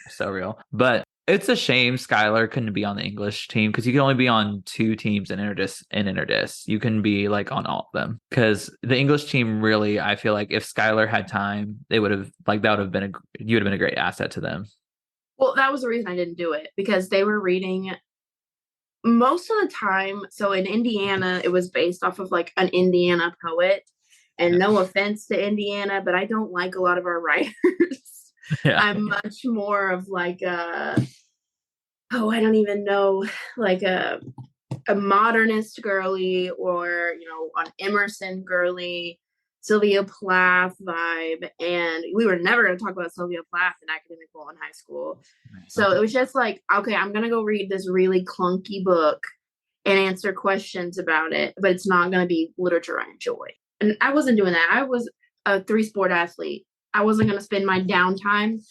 So real. But it's a shame Skyler couldn't be on the English team because you can only be on 2 teams in interdis. You can be like on all of them because the English team really, I feel like if Skyler had time, they would have like that would have been you would have been a great asset to them. Well, that was the reason I didn't do it, because they were reading most of the time. So in Indiana, it was based off of like an Indiana poet. And no offense to Indiana, but I don't like a lot of our writers. Yeah. I'm much more of like I don't even know, like a modernist girly, or an Emerson girly, Sylvia Plath vibe. And we were never going to talk about Sylvia Plath in academic law in high school. So it was just like, okay, I'm going to go read this really clunky book and answer questions about it, but it's not going to be literature I enjoy. And I wasn't doing that. I was a 3-sport athlete. I wasn't going to spend my downtime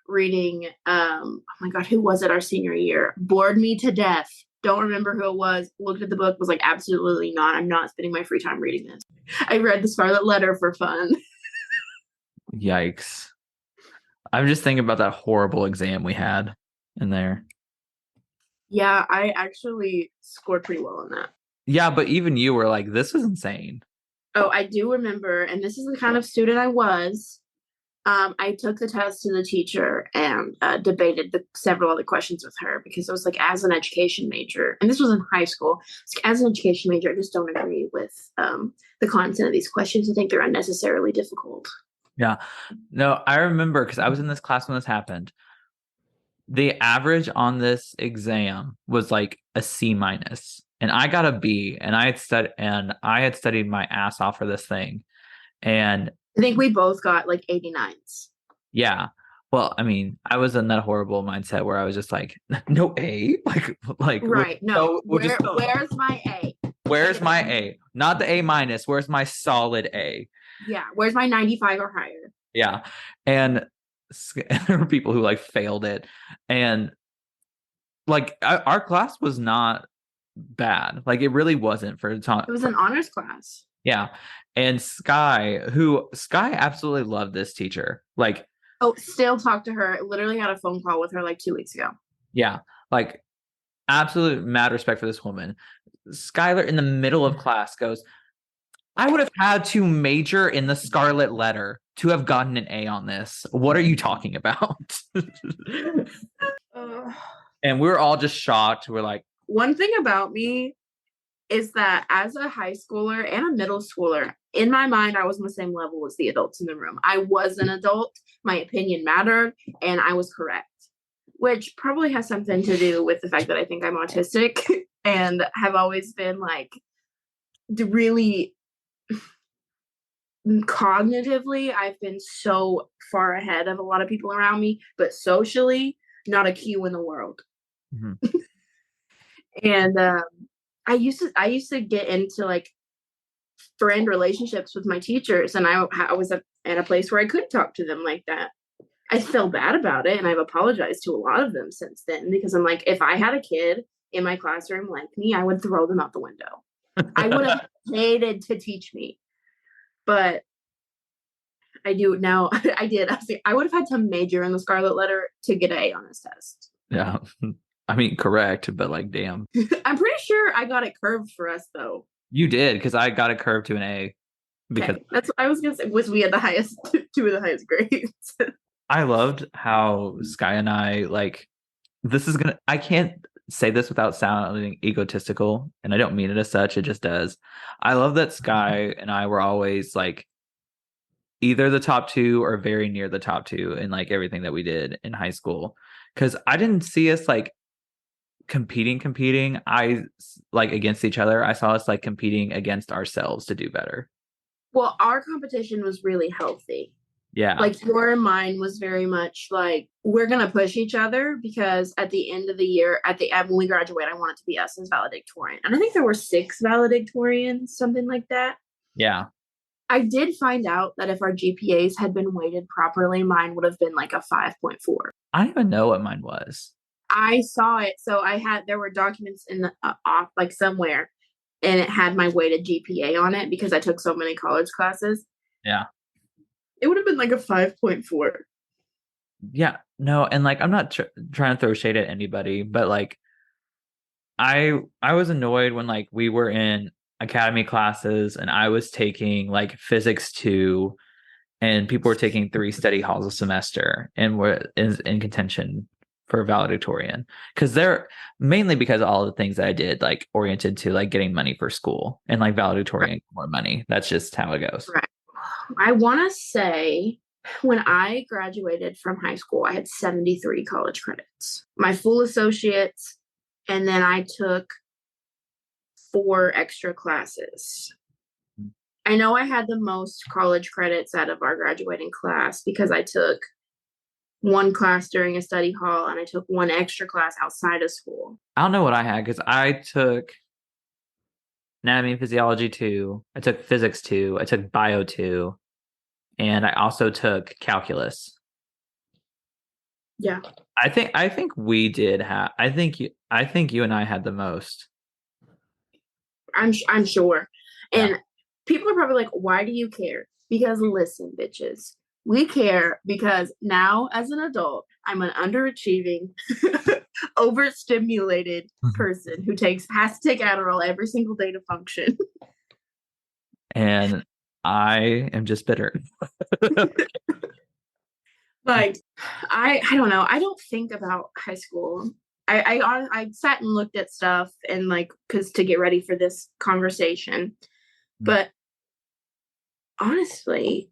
reading, oh my God, who was it our senior year? Bored me to death. Don't remember who it was. Looked at the book, was like, absolutely not. I'm not spending my free time reading this. I read The Scarlet Letter for fun. Yikes. I'm just thinking about that horrible exam we had in there. Yeah, I actually scored pretty well on that. Yeah, but even you were like, this is insane. Oh, I do remember, and this is the kind of student I was. I took the test to the teacher and debated several other questions with her, because it was like, as an education major, and this was in high school, as an education major, I just don't agree with the content of these questions. I think they're unnecessarily difficult. Yeah. No, I remember because I was in this class when this happened. The average on this exam was like a C minus, and I got a B, and I had studied my ass off for this thing. And I think we both got like 89s. yeah. Well, I mean, I was in that horrible mindset where I was just like, no A, like right. No, where's my A? Where's my A? Not the A minus. Where's my solid A? Yeah. Where's my 95 or higher? Yeah. And there were people who like failed it. And like our class was not bad. Like it really wasn't for the time. It was an honors class. Yeah. And Skye absolutely loved this teacher. Like, oh, still talk to her. Literally had a phone call with her like 2 weeks ago. Yeah. Like absolute mad respect for this woman. Skyler in the middle of class goes, I would have had to major in the Scarlet Letter to have gotten an A on this. What are you talking about? And we were all just shocked. We're like, one thing about me is that as a high schooler and a middle schooler, in my mind, I was on the same level as the adults in the room. I was an adult. My opinion mattered, and I was correct, which probably has something to do with the fact that I think I'm autistic and have always been like really cognitively, I've been so far ahead of a lot of people around me, but socially, not a Q in the world. Mm-hmm. And I used to get into like friend relationships with my teachers, and I was at a place where I could talk to them like that. I feel bad about it, and I've apologized to a lot of them since then, because I'm like, if I had a kid in my classroom like me, I would throw them out the window. I would have hated to teach me, but I do now. I did. I would have had to major in the Scarlet Letter to get an A on this test. Yeah. I mean, correct, but like, damn. I'm pretty sure I got it curved for us, though. You did, because I got it curved to an A. Because okay. That's what I was gonna say. Was we had the highest, 2 of the highest grades. I loved how Skye and I like. I can't say this without sounding egotistical, and I don't mean it as such. It just does. I love that Skye and I were always like either the top 2 or very near the top 2 in like everything that we did in high school. Because I didn't see us like competing. I like against each other. I saw us like competing against ourselves to do better. Well, our competition was really healthy. Yeah. Like your and mine was very much like, we're going to push each other because at the end of the year, when we graduate, I want it to be us as valedictorian. And I think there were 6 valedictorians, something like that. Yeah. I did find out that if our GPAs had been weighted properly, mine would have been like a 5.4. I don't even know what mine was. I saw it. So there were documents in the off like somewhere, and it had my weighted GPA on it because I took so many college classes. Yeah. It would have been like a 5.4. Yeah. No, and like I'm not trying to throw shade at anybody, but like I was annoyed when like we were in academy classes and I was taking like physics 2 and people were taking 3 study halls a semester and were in contention for valedictorian because they're mainly because of all the things that I did like oriented to like getting money for school and like valedictorian more money. That's just how it goes. Right. I want to say when I graduated from high school, I had 73 college credits, my full associates, and then I took 4 extra classes. I know I had the most college credits out of our graduating class because I took 1 class during a study hall and I took 1 extra class outside of school. I don't know what I had because I took anatomy and physiology 2, I took physics 2, I took bio 2, and I also took calculus. Yeah. I think we did have I think you and I had the most. I'm sure. Yeah. And people are probably like, why do you care? Because listen, bitches, we care because now as an adult, I'm an underachieving, overstimulated person who has to take Adderall every single day to function. And I am just bitter. Like, I don't know. I don't think about high school. I sat and looked at stuff and like, cause to get ready for this conversation, but honestly,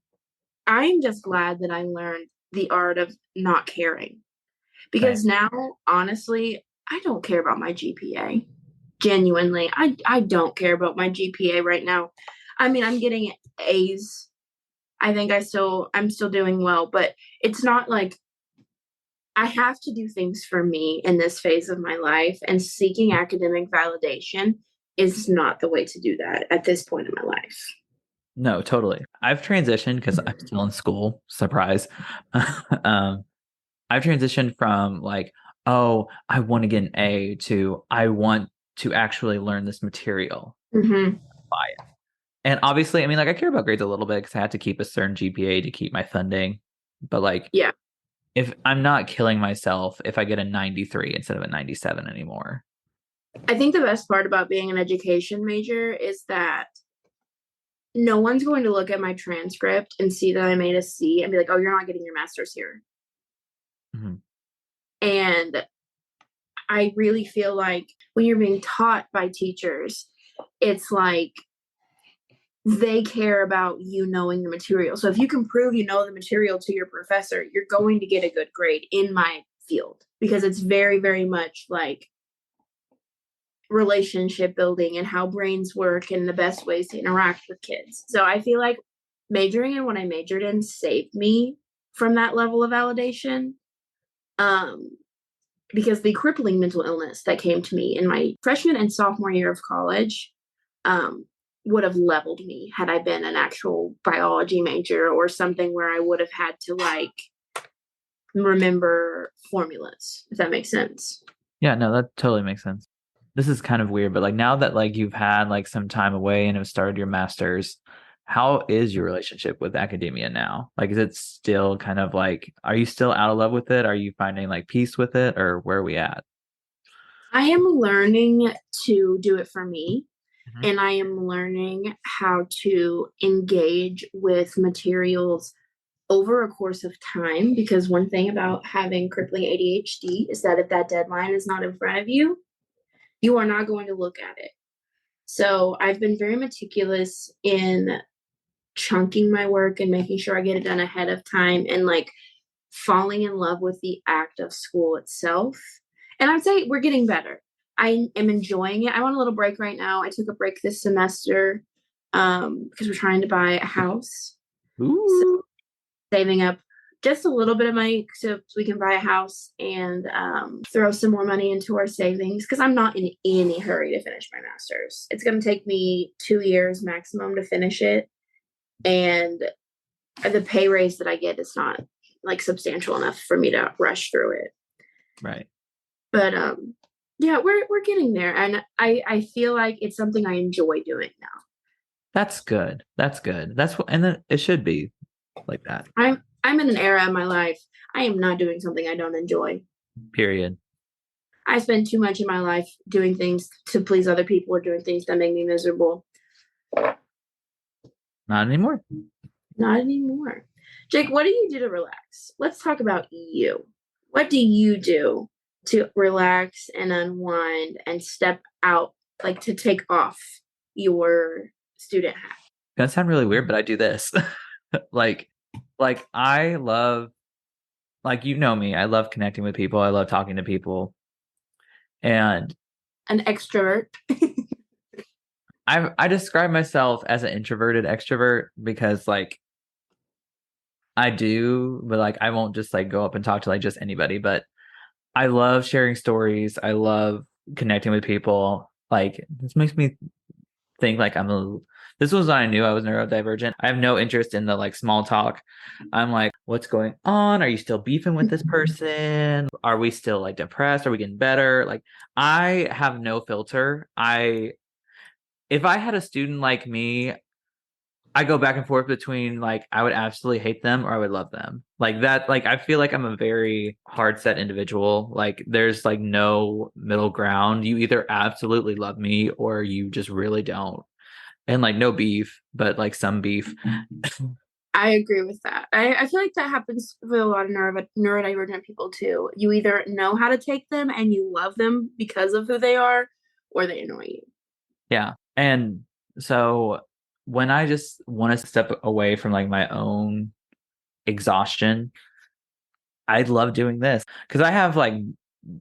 I'm just glad that I learned the art of not caring because now, honestly, I don't care about my GPA. Genuinely, I don't care about my GPA right now. I mean, I'm getting A's. I think I'm still doing well, but it's not like I have to do things for me in this phase of my life, and seeking academic validation is not the way to do that at this point in my life. No, totally. I've transitioned because I'm still in school. Surprise. I've transitioned from like, oh, I want to get an A to I want to actually learn this material. Mm-hmm. Buy it. And obviously, I mean, like I care about grades a little bit because I have to keep a certain GPA to keep my funding. But like, Yeah. if I'm not killing myself if I get a 93 instead of a 97 anymore. I think the best part about being an education major is that no one's going to look at my transcript and see that I made a C and be like, oh, you're not getting your master's here. Mm-hmm. And I really feel like when you're being taught by teachers, it's like they care about you knowing the material. So if you can prove you know the material to your professor, you're going to get a good grade in my field because it's very, very much like relationship building and how brains work and the best ways to interact with kids. So I feel like majoring in what I majored in saved me from that level of validation. Because the crippling mental illness that came to me in my freshman and sophomore year of college would have leveled me had I been an actual biology major or something where I would have had to like remember formulas, if that makes sense. Yeah, no, that totally makes sense. This is kind of weird, but like now that like you've had like some time away and have started your master's, how is your relationship with academia now? Like, is it still kind of like, are you still out of love with it? Are you finding like peace with it, or where are we at? I am learning to do it for me. Mm-hmm. And I am learning how to engage with materials over a course of time. Because one thing about having crippling ADHD is that if that deadline is not in front of you, you are not going to look at it. So I've been very meticulous in chunking my work and making sure I get it done ahead of time and like falling in love with the act of school itself. And I'd say we're getting better. I am enjoying it. I want a little break right now. I took a break this semester because we're trying to buy a house. Ooh. saving up just a little bit of money so we can buy a house and throw some more money into our savings because I'm not in any hurry to finish my master's. It's going to take me 2 years maximum to finish it. And the pay raise that I get is not like substantial enough for me to rush through it. Right. But yeah, we're getting there. And I feel like it's something I enjoy doing now. That's good. That's good. That's what, and then it should be like that. I'm in an era in my life. I am not doing something I don't enjoy. Period. I spend too much of my life doing things to please other people or doing things that make me miserable. Not anymore. Not anymore. Jake, what do you do to relax? Let's talk about you. What do you do to relax and unwind and step out, like to take off your student hat? Gonna sound really weird, but I do this. like I love, like, you know me, I love connecting with people. I love talking to people. And an extrovert. I describe myself as an introverted extrovert because like I do, but like I won't just like go up and talk to like just anybody, but I love sharing stories. I love connecting with people. Like this makes me think like this was when I knew I was neurodivergent. I have no interest in the like small talk. I'm like, what's going on? Are you still beefing with this person? Are we still like depressed? Are we getting better? Like I have no filter. If I had a student like me, I go back and forth between like I would absolutely hate them or I would love them. Like that, like I feel like I'm a very hard set individual. Like there's like no middle ground. You either absolutely love me or you just really don't. And like no beef, but like some beef. I agree with that. I feel like that happens with a lot of neurodivergent people too. You either know how to take them and you love them because of who they are, or they annoy you. Yeah. And so when I just want to step away from like my own exhaustion, I love doing this because I have like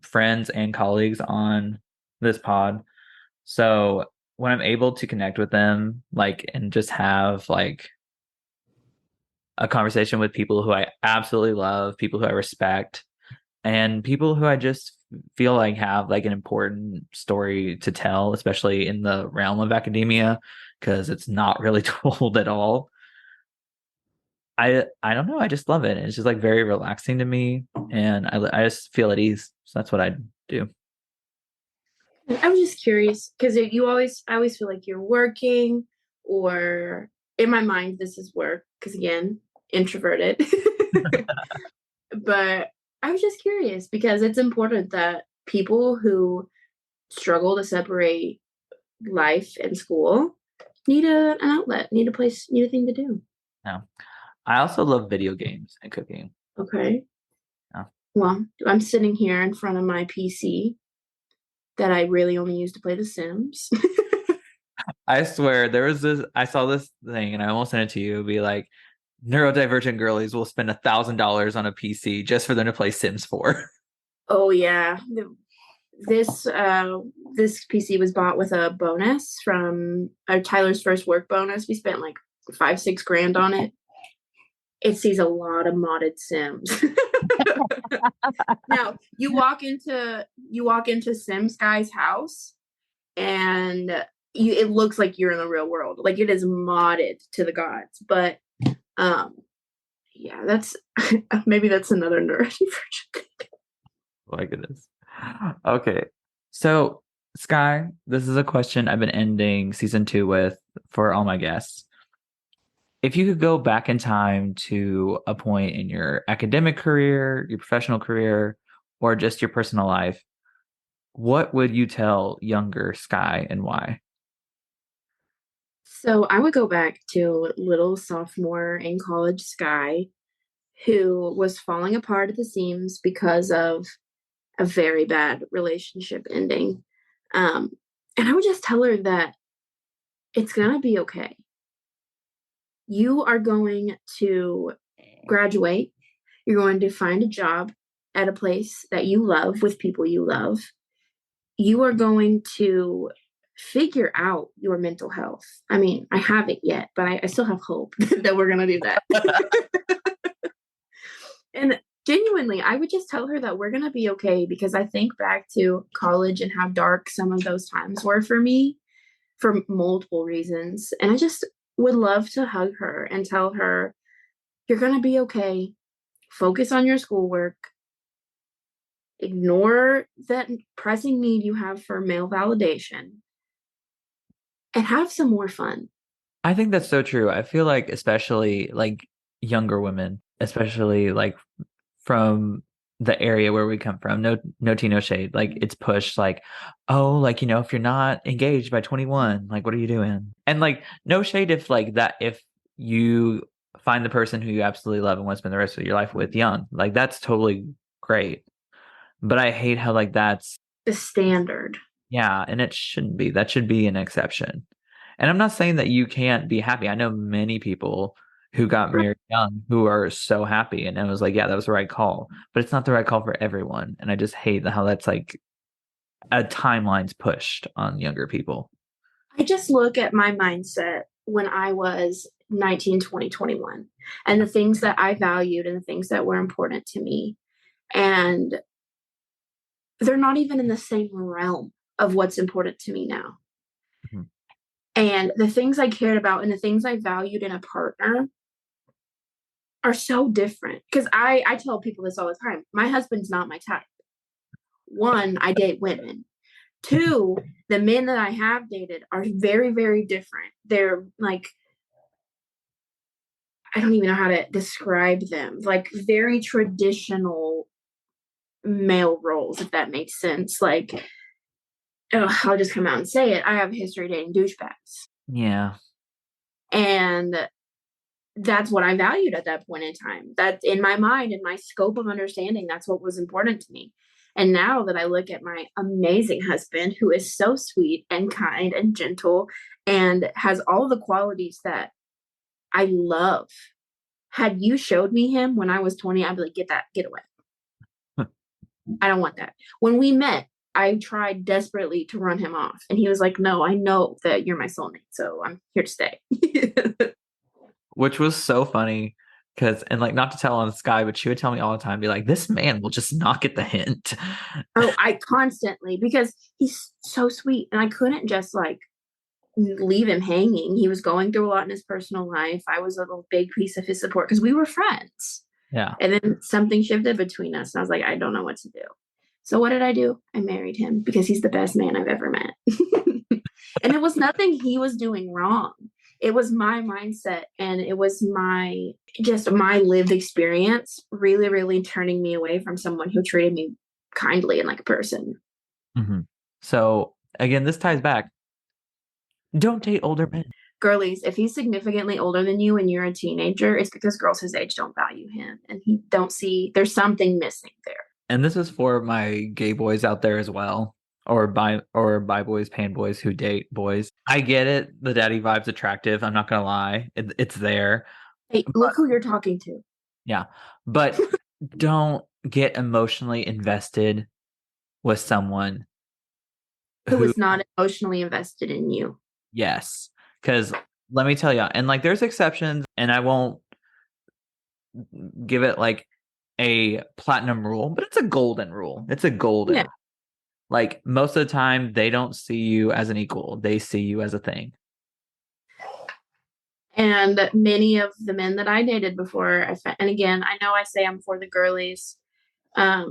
friends and colleagues on this pod. So when I'm able to connect with them, like, and just have like a conversation with people who I absolutely love, people who I respect, and people who I just feel like have like an important story to tell, especially in the realm of academia, because it's not really told at all. I don't know. I just love it. It's just like very relaxing to me, and I just feel at ease. So that's what I do. I was just curious because I always feel like you're working, or in my mind, this is work because again, introverted. But I was just curious because it's important that people who struggle to separate life and school need an outlet, need a place, need a thing to do. No, I also love video games and cooking. Okay. Yeah. Well, I'm sitting here in front of my PC that I really only use to play The Sims. I swear I saw this thing and I almost sent it to you. It'd be like neurodivergent girlies will spend $1,000 on a PC just for them to play Sims 4. Oh yeah. This PC was bought with a bonus from Tyler's first work bonus. We spent like $5-6 grand on it. It sees a lot of modded Sims. Now you walk into Sims Guy's house, and it looks like you're in the real world. Like it is modded to the gods. But yeah, that's maybe that's another neurodivergent thing. My goodness. Okay. So, Skye, this is a question I've been ending season 2 with for all my guests. If you could go back in time to a point in your academic career, your professional career, or just your personal life, what would you tell younger Skye and why? So I would go back to little sophomore in college Skye, who was falling apart at the seams because of a very bad relationship ending. And I would just tell her that it's going to be okay. You are going to graduate. You're going to find a job at a place that you love with people you love. You are going to figure out your mental health. I mean, I haven't yet, but I still have hope that we're going to do that. And genuinely, I would just tell her that we're going to be okay, because I think back to college and how dark some of those times were for me for multiple reasons. And I just would love to hug her and tell her, you're going to be okay. Focus on your schoolwork. Ignore that pressing need you have for male validation and have some more fun. I think that's so true. I feel like especially like younger women, especially like from the area where we come from, no tea, no shade. Like it's pushed like, oh, like, if you're not engaged by 21, like what are you doing? And like no shade if like that if you find the person who you absolutely love and want to spend the rest of your life with young. Like that's totally great. But I hate how like that's The standard. yeah, and it shouldn't be. That should be an exception. And I'm not saying that you can't be happy. I know many people who got married young who are so happy, and I was like, yeah, that was the right call. But it's not the right call for everyone. And I just hate how that's like a timeline's pushed on younger people. I just look at my mindset when I was 19, 20, 21, and the things that I valued and the things that were important to me. And they're not even in the same realm of what's important to me now. Mhm. And the things I cared about and the things I valued in a partner are so different. Because I tell people this all the time. My husband's not my type. One, I date women. Two, the men that I have dated are very, very different. They're like, I don't even know how to describe them, like very traditional male roles, if that makes sense. Like, I'll just come out and say it. I have a history dating douchebags. Yeah. And that's what I valued at that point in time. That in my mind, in my scope of understanding, that's what was important to me. And now that I look at my amazing husband, who is so sweet and kind and gentle and has all the qualities that I love, had you showed me him when I was 20, I'd be like, get away. I don't want that. When we met, I tried desperately to run him off. And he was like, no, I know that you're my soulmate. So I'm here to stay. Which was so funny because, and like, not to tell on Skye, but she would tell me all the time, be like, this man will just not get the hint. Oh, I constantly, because he's so sweet. And I couldn't just like leave him hanging. He was going through a lot in his personal life. I was a little big piece of his support because we were friends. Yeah. And then something shifted between us. And I was like, I don't know what to do. So what did I do? I married him because he's the best man I've ever met. And it was nothing he was doing wrong. It was my mindset and it was my lived experience really, really turning me away from someone who treated me kindly and like a person. Mm-hmm. So again, this ties back. Don't date older men. Girlies, if he's significantly older than you and you're a teenager, it's because girls his age don't value him and he don't see there's something missing there. And this is for my gay boys out there as well, or bi boys, pan boys who date boys. I get it. The daddy vibe's attractive. I'm not gonna lie. It's there. Hey, But, look who you're talking to. yeah. But don't get emotionally invested with someone Who who is not emotionally invested in you. yes. Because let me tell you, and like there's exceptions, and I won't give it like a platinum rule, but it's a golden rule. It's a golden Yeah. rule. Like most of the time, they don't see you as an equal. They see you as a thing. And many of the men that I dated before, and again, I know I say I'm for the girlies. I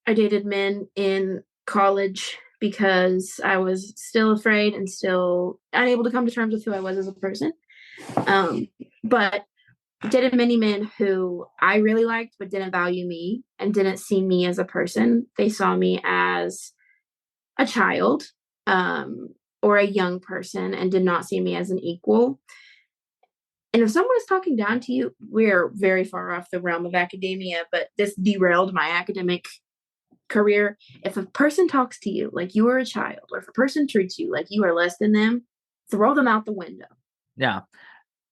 dated men in college because I was still afraid and still unable to come to terms with who I was as a person. But dated many men who I really liked but didn't value me and didn't see me as a person. They saw me as a child or a young person and did not see me as an equal. And if someone is talking down to you, we're very far off the realm of academia, but this derailed my academic career. If a person talks to you like you are a child, or if a person treats you like you are less than them, throw them out the window. Yeah.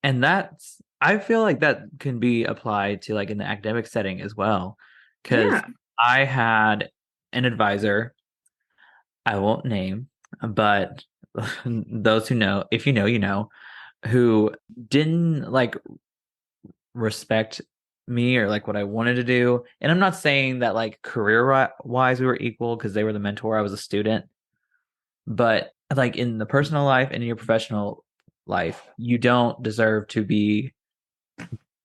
And that's, I feel like that can be applied to like in the academic setting as well. Because Yeah. I had an advisor, I won't name, but those who know, if you know, who didn't like respect me or like what I wanted to do. And I'm not saying that like career wise we were equal because they were the mentor, I was a student, but like in the personal life and in your professional life, you don't deserve to be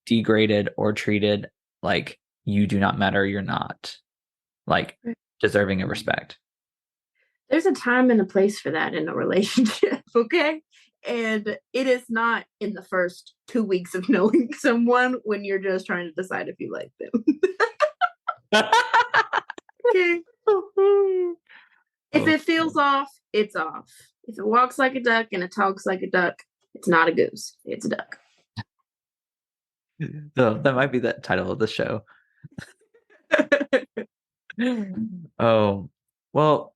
degraded or treated like you do not matter, you're not like deserving of respect. There's a time and a place for that in a relationship, okay? And it is not in the first 2 weeks of knowing someone when you're just trying to decide if you like them. Okay. If it feels off, it's off. If it walks like a duck and it talks like a duck, it's not a goose. It's a duck. So that might be the title of the show. Oh, well,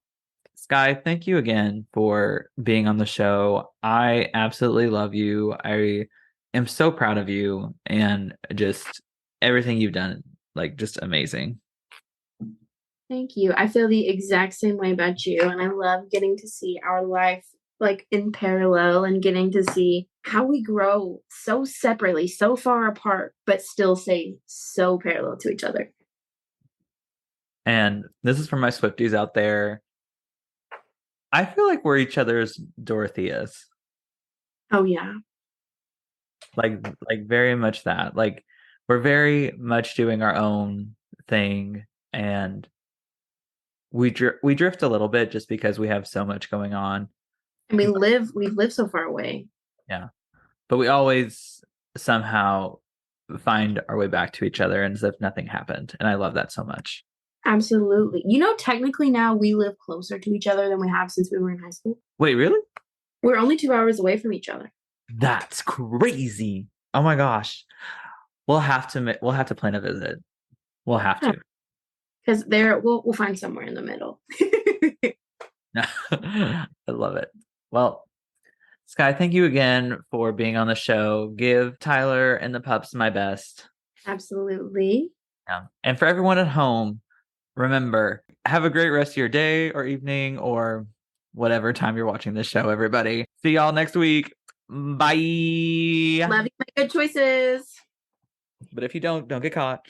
Skye, thank you again for being on the show. I absolutely love you. I am so proud of you and just everything you've done, like just amazing. Thank you. I feel the exact same way about you. And I love getting to see our life like in parallel and getting to see how we grow so separately, so far apart, but still stay so parallel to each other. And this is for my Swifties out there. I feel like we're each other's Dorotheas. Oh, yeah. Like very much that. Like we're very much doing our own thing and we drift a little bit just because we have so much going on. And we've lived so far away. Yeah. But we always somehow find our way back to each other and as if nothing happened. And I love that so much. Absolutely. You know, technically now we live closer to each other than we have since we were in high school. Wait, really? We're only 2 hours away from each other. That's crazy. Oh my gosh. We'll have to plan a visit. We'll have to. Because we'll find somewhere in the middle. I love it. Well, Skye, thank you again for being on the show. Give Tyler and the pups my best. Absolutely. Yeah. And for everyone at home, remember, have a great rest of your day or evening or whatever time you're watching this show, everybody. See y'all next week. Bye. Love you, my good choices. But if you don't get caught.